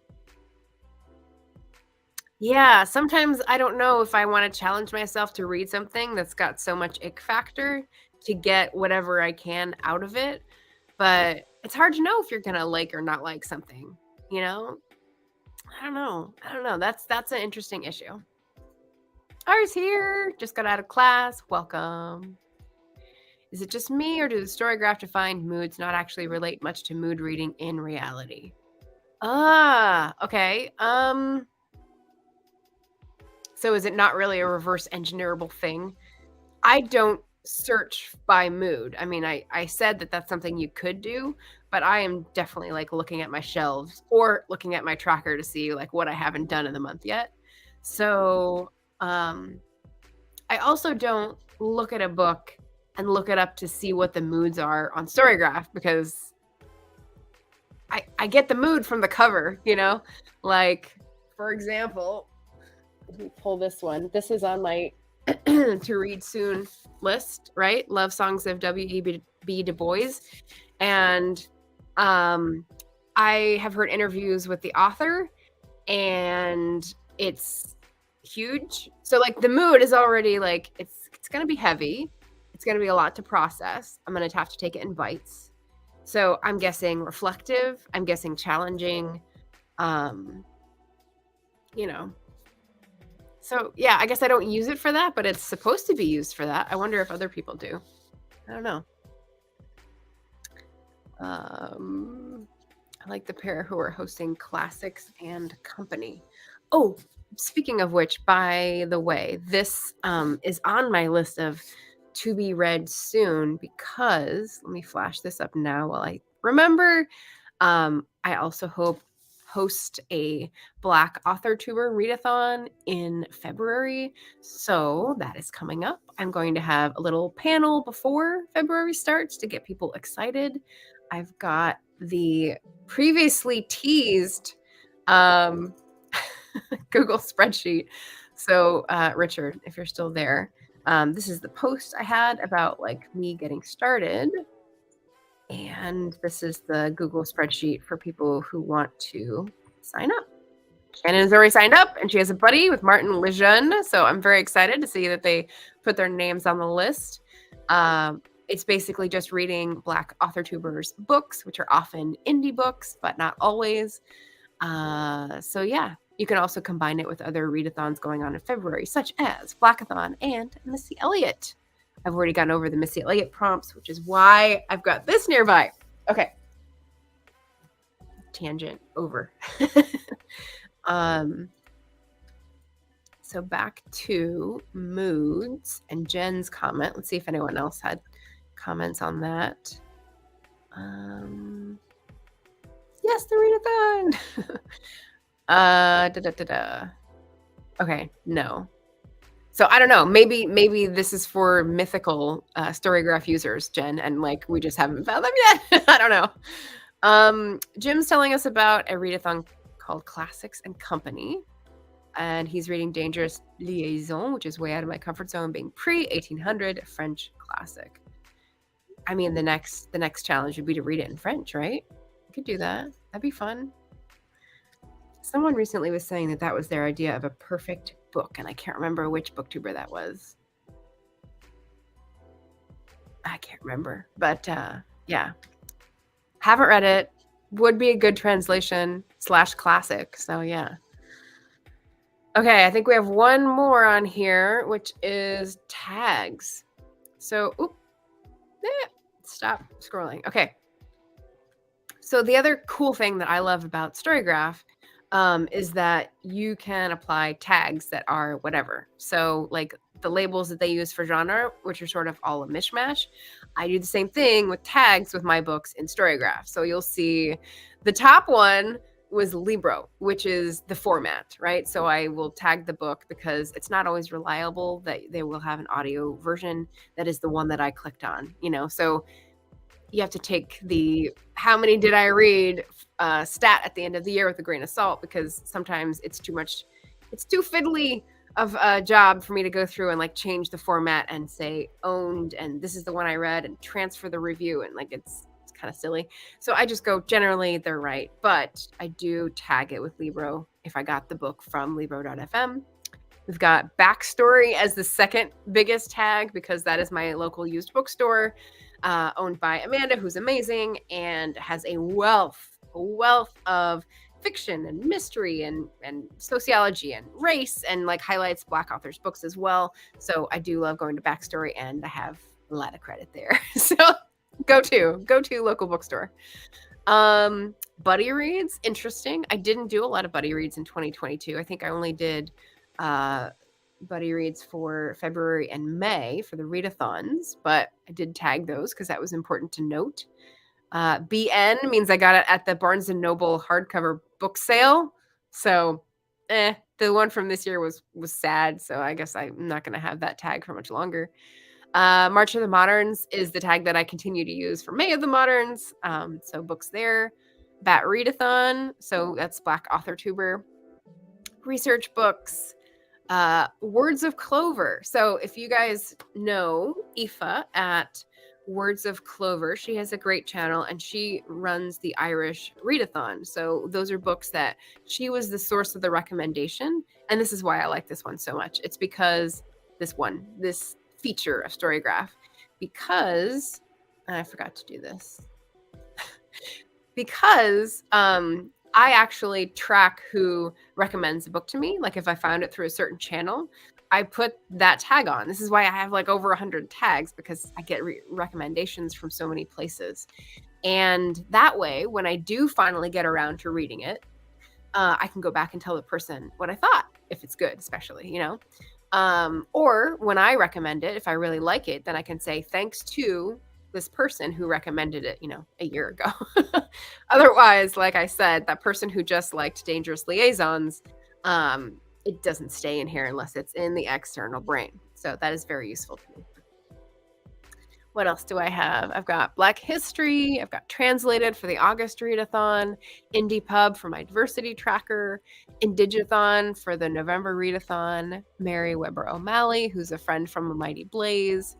Yeah, sometimes I don't know if I want to challenge myself to read something that's got so much ick factor to get whatever I can out of it, but it's hard to know if you're gonna like or not like something, you know? I don't know. That's an interesting issue. Ours here. Just got out of class. Welcome. Is it just me, or do the Storygraph defined moods not actually relate much to mood reading in reality? Okay. So is it not really a reverse engineerable thing? I don't search by mood. I mean, I said that that's something you could do, but I am definitely like looking at my shelves or looking at my tracker to see like what I haven't done in the month yet. So, I also don't look at a book and look it up to see what the moods are on Storygraph because I get the mood from the cover, you know? Like, for example, let me pull this one. This is on my to read soon list, right? Love Songs of W.E.B. Du Bois. And I have heard interviews with the author, and it's huge. So like the mood is already like it's gonna be heavy. It's gonna be a lot to process. I'm gonna have to take it in bites. So I'm guessing reflective. I'm guessing challenging. You know. So yeah, I guess I don't use it for that, but it's supposed to be used for that. I wonder if other people do. I don't know. I like the pair who are hosting Classics and Company. Oh, speaking of which, by the way, this is on my list of to be read soon because let me flash this up now while I remember. I also host a Black Author Tuber readathon in February. So that is coming up. I'm going to have a little panel before February starts to get people excited. I've got the previously teased Google spreadsheet. So Richard, if you're still there, this is the post I had about like me getting started. And this is the Google spreadsheet for people who want to sign up. Shannon has already signed up, and she has a buddy with Martin Lejeune, so I'm very excited to see that they put their names on the list. It's basically just reading Black author-tubers books, which are often indie books, but not always. So yeah, you can also combine it with other readathons going on in February, such as Blackathon and Missy Elliott. I've already gone over the Missy Elliott prompts, which is why I've got this nearby. Okay. Tangent over. So back to moods and Jen's comment. Let's see if anyone else had comments on that. Yes, the readathon. Okay, no. So I don't know. Maybe this is for mythical Storygraph users, Jen, and like we just haven't found them yet. I don't know. Jim's telling us about a readathon called Classics and Company. And he's reading Dangerous Liaison, which is way out of my comfort zone, being pre-1800 French classic. I mean, the next challenge would be to read it in French, right? I could do that. That'd be fun. Someone recently was saying that was their idea of a perfect book, and I can't remember which booktuber that was. I can't remember, but yeah. Haven't read it. Would be a good translation / classic, so yeah. Okay, I think we have one more on here, which is tags. So, stop scrolling. Okay. So the other cool thing that I love about Storygraph is that you can apply tags that are whatever. So like the labels that they use for genre, which are sort of all a mishmash, I do the same thing with tags with my books in Storygraph. So you'll see the top one was Libro, which is the format, right? So I will tag the book because it's not always reliable that they will have an audio version that is the one that I clicked on, so you have to take the how many did I read stat at the end of the year with a grain of salt, because sometimes it's too fiddly of a job for me to go through and like change the format and say owned and this is the one I read and transfer the review, and like it's kind of silly. So I just go, generally they're right, but I do tag it with Libro if I got the book from libro.fm. We've got Backstory as the second biggest tag because that is my local used bookstore owned by Amanda, who's amazing and has a wealth of fiction and mystery and sociology and race, and like highlights Black authors' books as well. So I do love going to Backstory, and I have a lot of credit there. So go to local bookstore. Buddy reads, interesting. I didn't do a lot of buddy reads in 2022. I think I only did buddy reads for February and May for the readathons, but I did tag those because that was important to note. BN means I got it at the Barnes & Noble hardcover book sale. So the one from this year was sad, so I guess I'm not going to have that tag for much longer. March of the Moderns is the tag that I continue to use for May of the Moderns. So books there. Bat Readathon, so that's Black author tuber. Research books. Words of Clover. So if you guys know Aoife at Words of Clover, she has a great channel and she runs the Irish Readathon. So those are books that she was the source of the recommendation. And this is why I like this one so much. It's because this feature of Storygraph, because I forgot to do this. Because I actually track who recommends a book to me. Like if I found it through a certain channel, I put that tag on. This is why I have like over 100 tags, because I get recommendations from so many places. And that way, when I do finally get around to reading it, I can go back and tell the person what I thought, if it's good, especially, or when I recommend it, if I really like it, then I can say thanks to this person who recommended it, a year ago. Otherwise, like I said, that person who just liked Dangerous Liaisons, it doesn't stay in here unless it's in the external brain. So that is very useful to me. What else do I have? I've got Black History. I've got Translated for the August Readathon, Indie Pub for my diversity tracker, Indigathon for the November Readathon, Mary Weber O'Malley, who's a friend from A Mighty Blaze,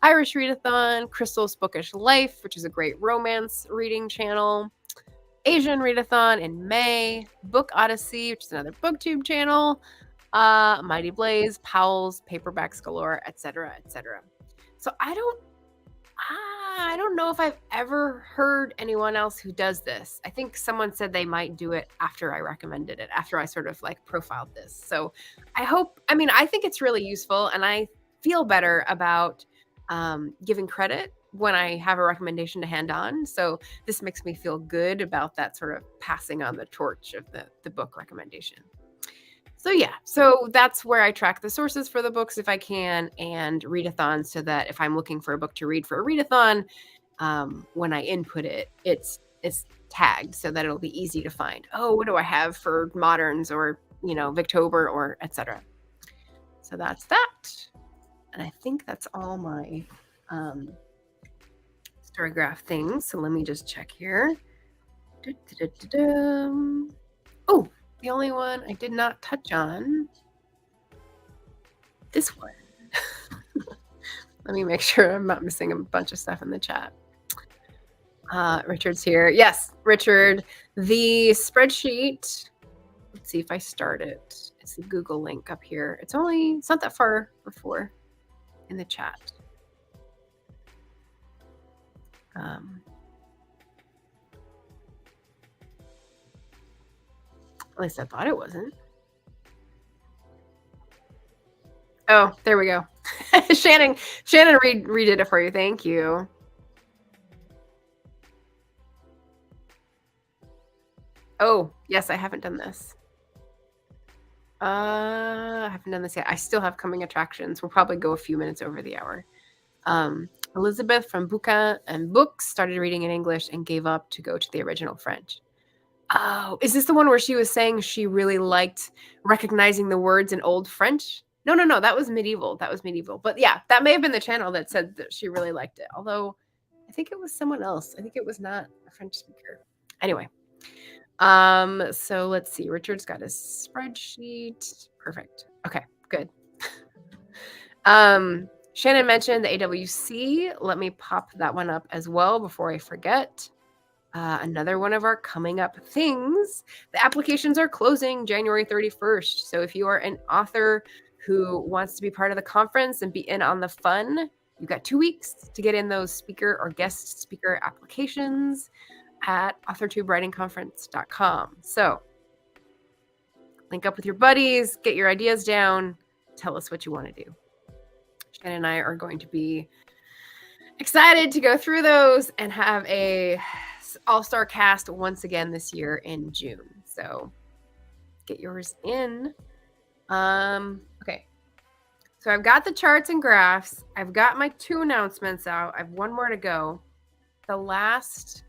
Irish Readathon, Crystal's Bookish Life, which is a great romance reading channel, Asian Readathon in May, Book Odyssey, which is another booktube channel, Mighty Blaze, Powell's, Paperbacks Galore, etc., etc. So I don't know if I've ever heard anyone else who does this. I think someone said they might do it after I recommended it, after I sort of like profiled this. So I think it's really useful, and I feel better about giving credit when I have a recommendation to hand on. So this makes me feel good about that sort of passing on the torch of the book recommendation. So yeah, so that's where I track the sources for the books if I can, and readathons, so that if I'm looking for a book to read for a readathon, when I input it, it's tagged so that it'll be easy to find. Oh, what do I have for moderns, or Victober, or etc. So that's that, and I think that's all my Storygraph things. So let me just check here. Oh, the only one I did not touch on, this one. Let me make sure I'm not missing a bunch of stuff in the chat. Richard's here. Yes, Richard. The spreadsheet, let's see if I start it. It's the Google link up here. It's not that far before in the chat. At least I thought it wasn't. Oh, there we go. Shannon redid it for you. Thank you. Oh, yes, I haven't done this. I haven't done this yet. I still have coming attractions. We'll probably go a few minutes over the hour. Elizabeth from Bouquin and Books started reading in English and gave up to go to the original French. Oh, is this the one where she was saying she really liked recognizing the words in Old French? No, that was medieval. But yeah, that may have been the channel that said that she really liked it. Although I think it was someone else. I think it was not a French speaker. Anyway, so let's see. Richard's got his spreadsheet. Perfect. Okay, good. Shannon mentioned the AWC. Let me pop that one up as well before I forget. Another one of our coming up things. The applications are closing January 31st. So if you are an author who wants to be part of the conference and be in on the fun, you've got 2 weeks to get in those speaker or guest speaker applications at authortubewritingconference.com. So link up with your buddies, get your ideas down, tell us what you want to do. Shannon and I are going to be excited to go through those and have a all-star cast once again this year in June. So get yours in. Okay. So I've got the charts and graphs. I've got my 2 announcements out. I have 1 more to go. The last,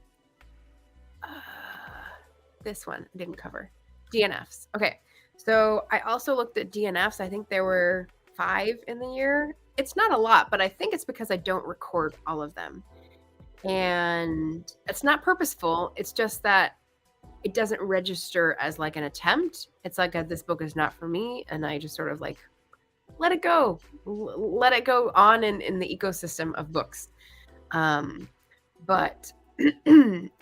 this one I didn't cover. DNFs. Okay. So I also looked at DNFs. I think there were 5 in the year. It's not a lot, but I think it's because I don't record all of them. And it's not purposeful. It's just that it doesn't register as like an attempt. It's like this book is not for me. And I just sort of like, let it go. Let it go on in the ecosystem of books. But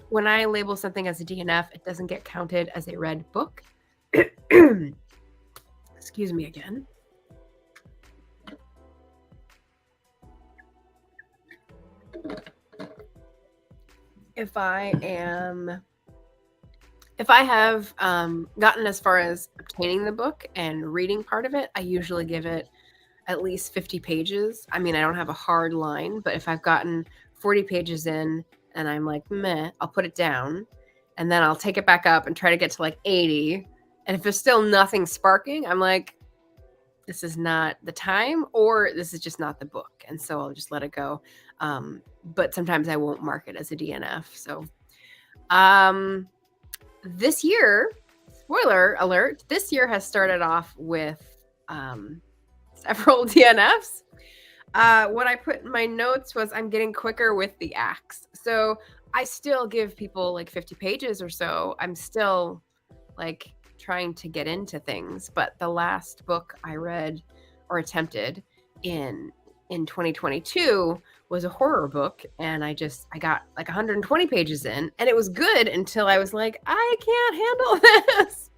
when I label something as a DNF, it doesn't get counted as a read book. Excuse me again. If I have gotten as far as obtaining the book and reading part of it, I usually give it at least 50 pages. I mean, I don't have a hard line, but if I've gotten 40 pages in and I'm like, meh, I'll put it down, and then I'll take it back up and try to get to like 80. And if there's still nothing sparking, I'm like, this is not the time, or this is just not the book. And so I'll just let it go. But sometimes I won't mark it as a DNF. So this year, spoiler alert, this year has started off with several DNFs. What I put in my notes was I'm getting quicker with the axe. So I still give people like 50 pages or so. I'm still like trying to get into things. But the last book I read or attempted in in 2022 was a horror book, and I got like 120 pages in, and it was good until I was like, I can't handle this.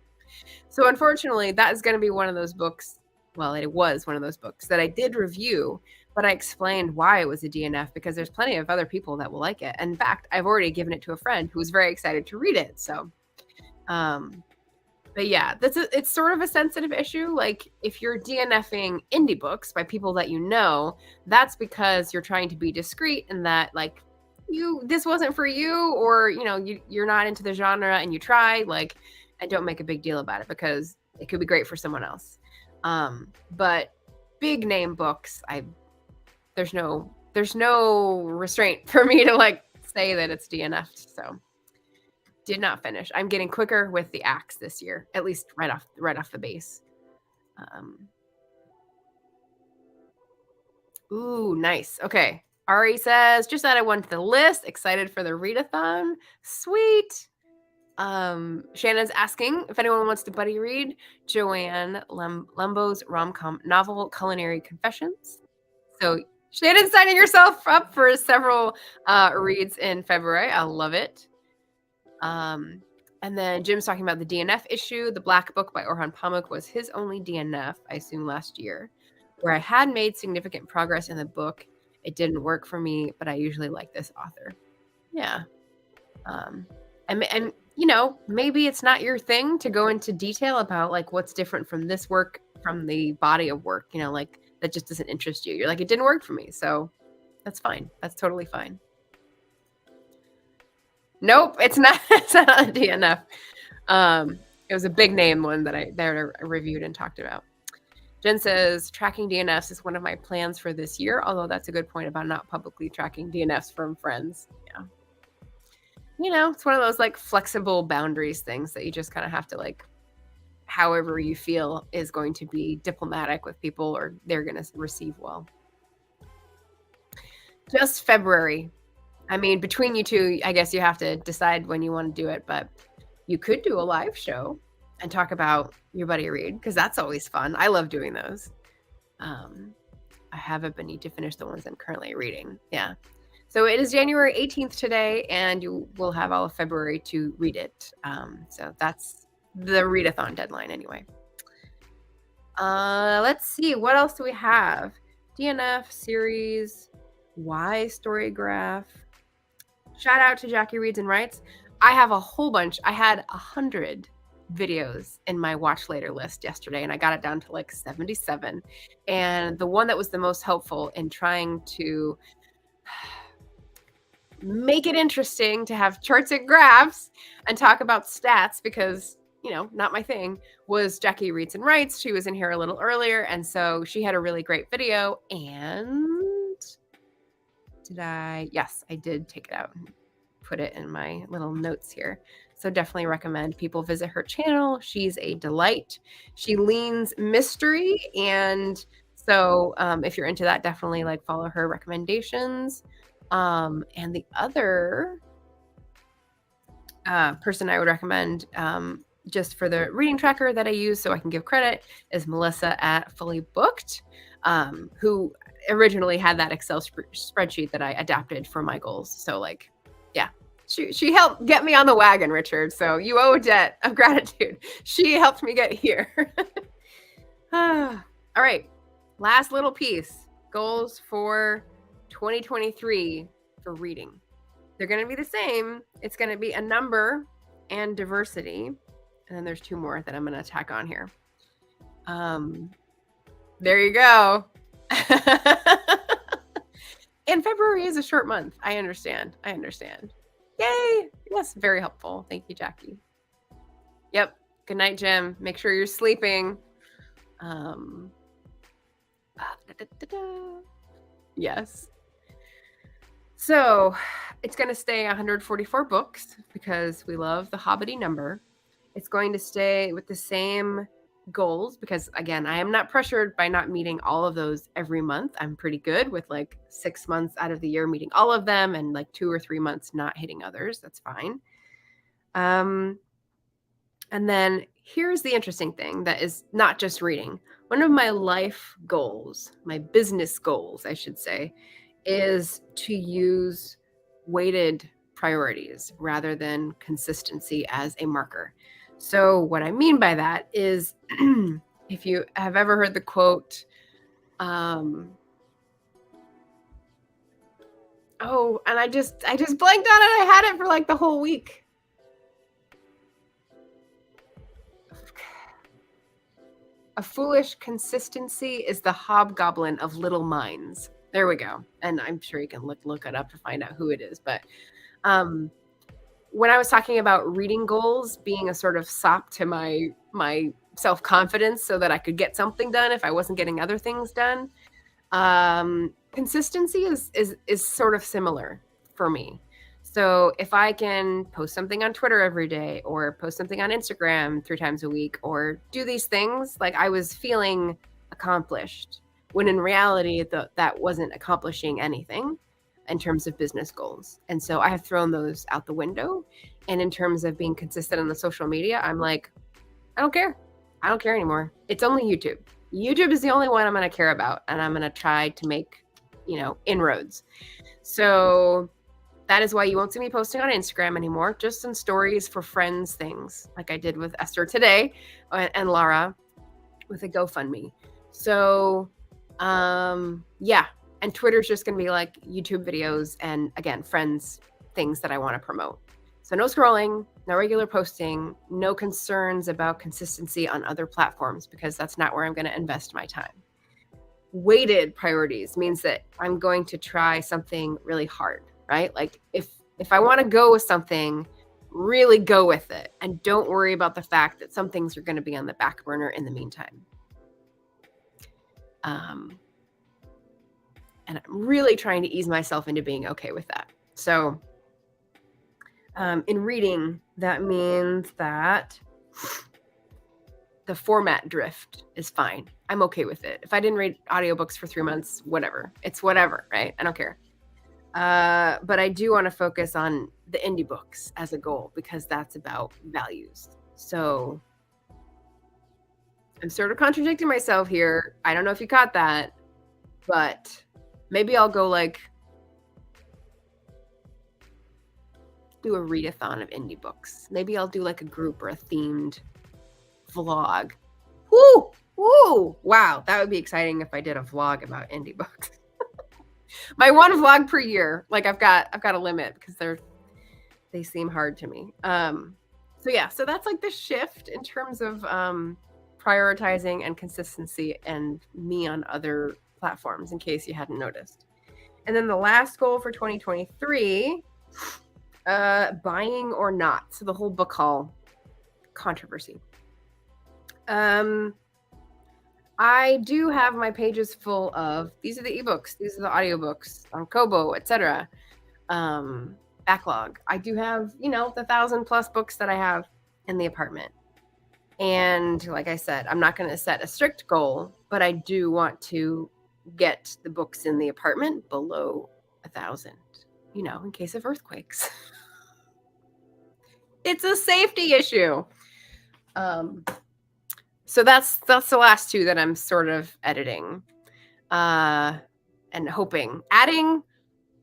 So unfortunately, that is going to be one of those books. Well, it was one of those books that I did review, but I explained why it was a DNF because there's plenty of other people that will like it. And in fact, I've already given it to a friend who was very excited to read it. So, but yeah, it's sort of a sensitive issue. Like if you're DNFing indie books by people that you know, that's because you're trying to be discreet and that like this wasn't for you, or you're not into the genre and you try, like, and don't make a big deal about it because it could be great for someone else. But big name books, there's no restraint for me to like say that it's DNF'd. So did not finish. I'm getting quicker with the axe this year, at least right off the base. Ooh, nice. Okay. Ari says, just added one to the list. Excited for the readathon. Sweet. Shannon's asking if anyone wants to buddy read Joanne Lumbo's rom-com novel Culinary Confessions. So Shannon's signing herself up for several reads in February. I love it. And then Jim's talking about the DNF issue. The Black Book by Orhan Pamuk was his only DNF, I assume, last year, where I had made significant progress in the book. It didn't work for me, but I usually like this author. Yeah. And maybe it's not your thing to go into detail about like what's different from this work from the body of work, like that just doesn't interest you. You're like, it didn't work for me. So that's fine. That's totally fine. Nope, it's not a DNF. It was a big name one that I reviewed and talked about. Jen says, tracking DNFs is one of my plans for this year, although that's a good point about not publicly tracking DNFs from friends. Yeah. It's one of those like flexible boundaries things that you just kind of have to like, however you feel is going to be diplomatic with people or they're going to receive well. Just February. I mean, between you two, I guess you have to decide when you want to do it, but you could do a live show and talk about your buddy read, because that's always fun. I love doing those. I haven't been need to finish the ones I'm currently reading. Yeah. So it is January 18th today, and you will have all of February to read it. So that's the readathon deadline anyway. Let's see. What else do we have? DNF series, why Storygraph. Shout out to Jackie Reads and Writes. I have a whole bunch. I had 100 videos in my watch later list yesterday, and I got it down to like 77. And the one that was the most helpful in trying to make it interesting to have charts and graphs and talk about stats, because not my thing, was Jackie Reads and Writes. She was in here a little earlier, and so she had a really great video. And yes, I did take it out and put it in my little notes here. So definitely recommend people visit her channel. She's a delight. She leans mystery, and so if you're into that, definitely like follow her recommendations. And the other person I would recommend just for the reading tracker that I use so I can give credit is Melissa at Fully Booked, who originally had that Excel spreadsheet that I adapted for my goals. So like, yeah, she helped get me on the wagon, Richard. So you owe a debt of gratitude. She helped me get here. All right. Last little piece. Goals for 2023 for reading. They're going to be the same. It's going to be a number and diversity. And then there's two more that I'm going to tack on here. There you go. And February is a short month. I understand. Yay. Yes, very helpful. Thank you, Jackie. Yep. Good night, Jim. Make sure you're sleeping. Yes. So it's going to stay 144 books because we love the hobbity number. It's going to stay with the same goals because, again, I am not pressured by not meeting all of those every month. I'm pretty good with like 6 months out of the year meeting all of them and like 2 or 3 months not hitting others. That's fine. And then here's the interesting thing that is not just reading. one of my life goals, my business goals, I should say, is to use weighted priorities rather than consistency as a marker. So what I mean by that is if you have ever heard the quote, and I just blanked on it. I had it for like the whole week. A foolish consistency is the hobgoblin of little minds. There we go. And I'm sure you can look it up to find out who it is. But when I was talking about reading goals being a sort of sop to my self-confidence so that I could get something done if I wasn't getting other things done, consistency is sort of similar for me. So if I can post something on Twitter every day or post something on Instagram 3 times a week or do these things, like I was feeling accomplished when in reality that wasn't accomplishing anything in terms of business goals. And so I have thrown those out the window. And in terms of being consistent on the social media, I'm like, I don't care. I don't care anymore. It's only YouTube. YouTube is the only one I'm going to care about. And I'm going to try to make, inroads. So that is why you won't see me posting on Instagram anymore, just in stories for friends things, like I did with Esther today and Laura with a GoFundMe. So, yeah. And Twitter's just going to be like YouTube videos and, again, friends things that I want to promote. So no scrolling, no regular posting, no concerns about consistency on other platforms because that's not where I'm going to invest my time. Weighted priorities means that I'm going to try something really hard. Right? Like if I want to go with something, really go with it and don't worry about the fact that some things are going to be on the back burner in the meantime. And I'm really trying to ease myself into being okay with that. So in reading, that means that the format drift is fine. I'm okay with it. If I didn't read audiobooks for 3 months, whatever. It's whatever, right? I don't care. But I do want to focus on the indie books as a goal because that's about values. So I'm sort of contradicting myself here. I don't know if you caught that, but maybe I'll go do a readathon of indie books. Maybe I'll do like a group or a themed vlog. Woo! Wow, that would be exciting if I did a vlog about indie books. My one vlog per year, like I've got a limit because they seem hard to me. So that's like the shift in terms of prioritizing and consistency and me on other platforms, in case you hadn't noticed. And then the last goal for 2023, buying or not. So the whole book haul controversy. I do have my pages full of, these are the ebooks, these are the audiobooks on Kobo, etc. Backlog. I do have, the 1,000+ books that I have in the apartment. And like I said, I'm not going to set a strict goal, but I do want to get the books in the apartment below 1,000, in case of earthquakes. It's a safety issue. So that's the last 2 that I'm sort of editing, and hoping, adding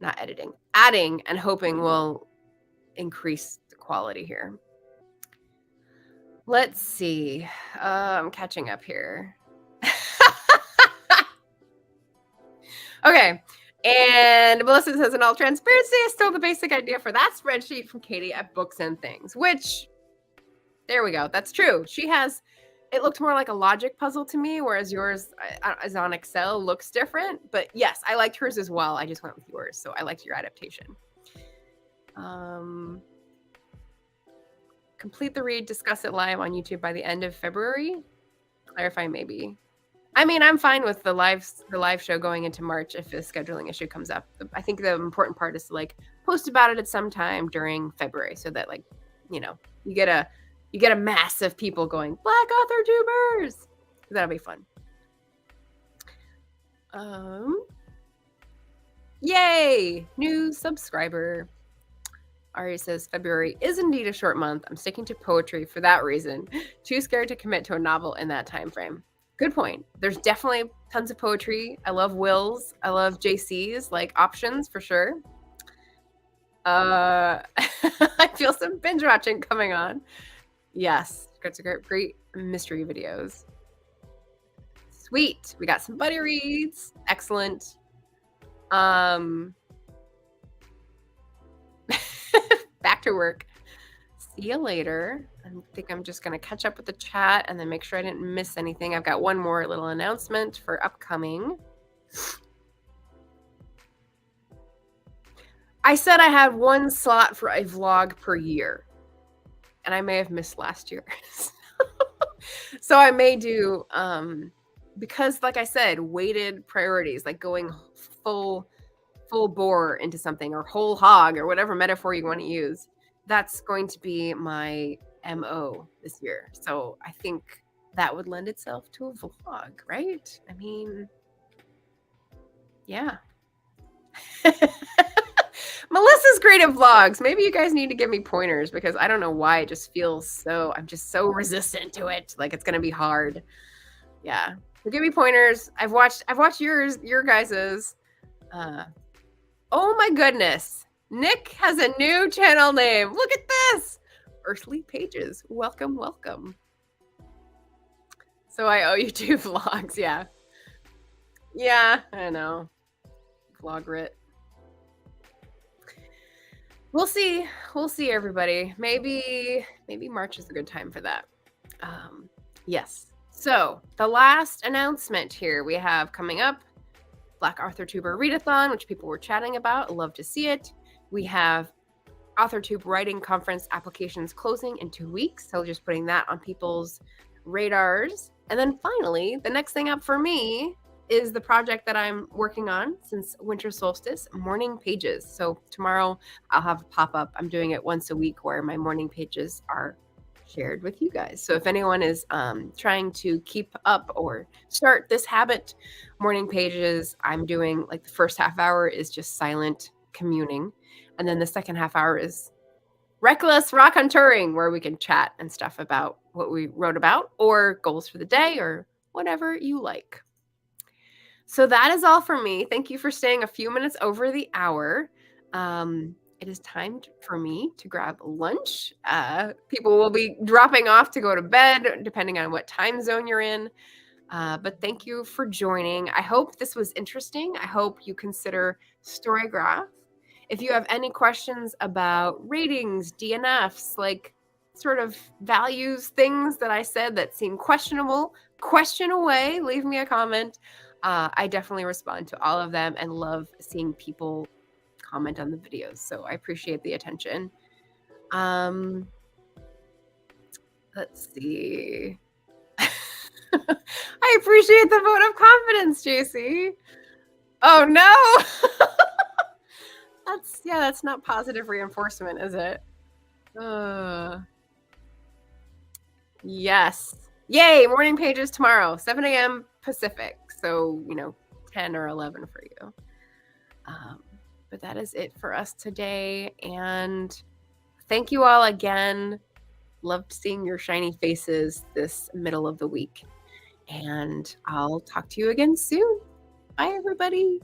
and hoping will increase the quality here. Let's see. I'm catching up here. Okay. And Melissa says, in all transparency, I stole the basic idea for that spreadsheet from Katie at Books and Things, which, there we go. That's true. She has... It looked more like a logic puzzle to me, whereas yours is on Excel, looks different. But yes, I liked hers as well. I just went with yours. So I liked your adaptation. Complete the read, discuss it live on YouTube by the end of February. Clarify maybe. I mean, I'm fine with the live show going into March if a scheduling issue comes up. I think the important part is to post about it at some time during February so that you get a mass of people going, Black Author Tubers. That'll be fun. Yay! New subscriber. Ari says, February is indeed a short month. I'm sticking to poetry for that reason. Too scared to commit to a novel in that time frame. Good point. There's definitely tons of poetry. I love Will's. I love JC's, like, options for sure. I feel some binge watching coming on. Yes, it's a great mystery videos. Sweet. We got some buddy reads. Excellent. Back to work. See you later. I think I'm just going to catch up with the chat and then make sure I didn't miss anything. I've got one more little announcement for upcoming. I said I had one slot for a vlog per year, and I may have missed last year. So I may do, because like I said, weighted priorities, like going full bore into something, or whole hog, or whatever metaphor you want to use. That's going to be my MO this year. So I think that would lend itself to a vlog, right? I mean, yeah. Melissa's great at vlogs. Maybe you guys need to give me pointers, because I don't know why it just feels so, I'm just so resistant to it. Like it's going to be hard. Yeah. So give me pointers. I've watched your guys's. Oh my goodness. Nick has a new channel name. Look at this. Earthly Pages. Welcome. So I owe you 2 vlogs. Yeah. Yeah, I know. Vlogrit. We'll see. We'll see, everybody. Maybe March is a good time for that. Yes. So the last announcement here we have coming up, Black AuthorTuber Readathon, which people were chatting about. Love to see it. We have AuthorTube Writing Conference applications closing in 2 weeks. So just putting that on people's radars. And then finally, the next thing up for me is the project that I'm working on since winter solstice, morning pages. So tomorrow I'll have a pop-up. I'm doing it once a week where my morning pages are shared with you guys. So if anyone is trying to keep up or start this habit, morning pages, I'm doing like the first half hour is just silent communing. And then the second half hour is reckless raconteuring, where we can chat and stuff about what we wrote about or goals for the day or whatever you like. So that is all for me. Thank you for staying a few minutes over the hour. It is time for me to grab lunch. People will be dropping off to go to bed, depending on what time zone you're in. But thank you for joining. I hope this was interesting. I hope you consider Storygraph. If you have any questions about ratings, DNFs, like sort of values, things that I said that seem questionable, question away, leave me a comment. I definitely respond to all of them and love seeing people comment on the videos. So I appreciate the attention. Let's see. I appreciate the vote of confidence, JC. Oh no. That's not positive reinforcement, is it? Yes. Yay, morning pages tomorrow, 7 a.m. Pacific. So, 10 or 11 for you. But that is it for us today. And thank you all again. Loved seeing your shiny faces this middle of the week. And I'll talk to you again soon. Bye, everybody.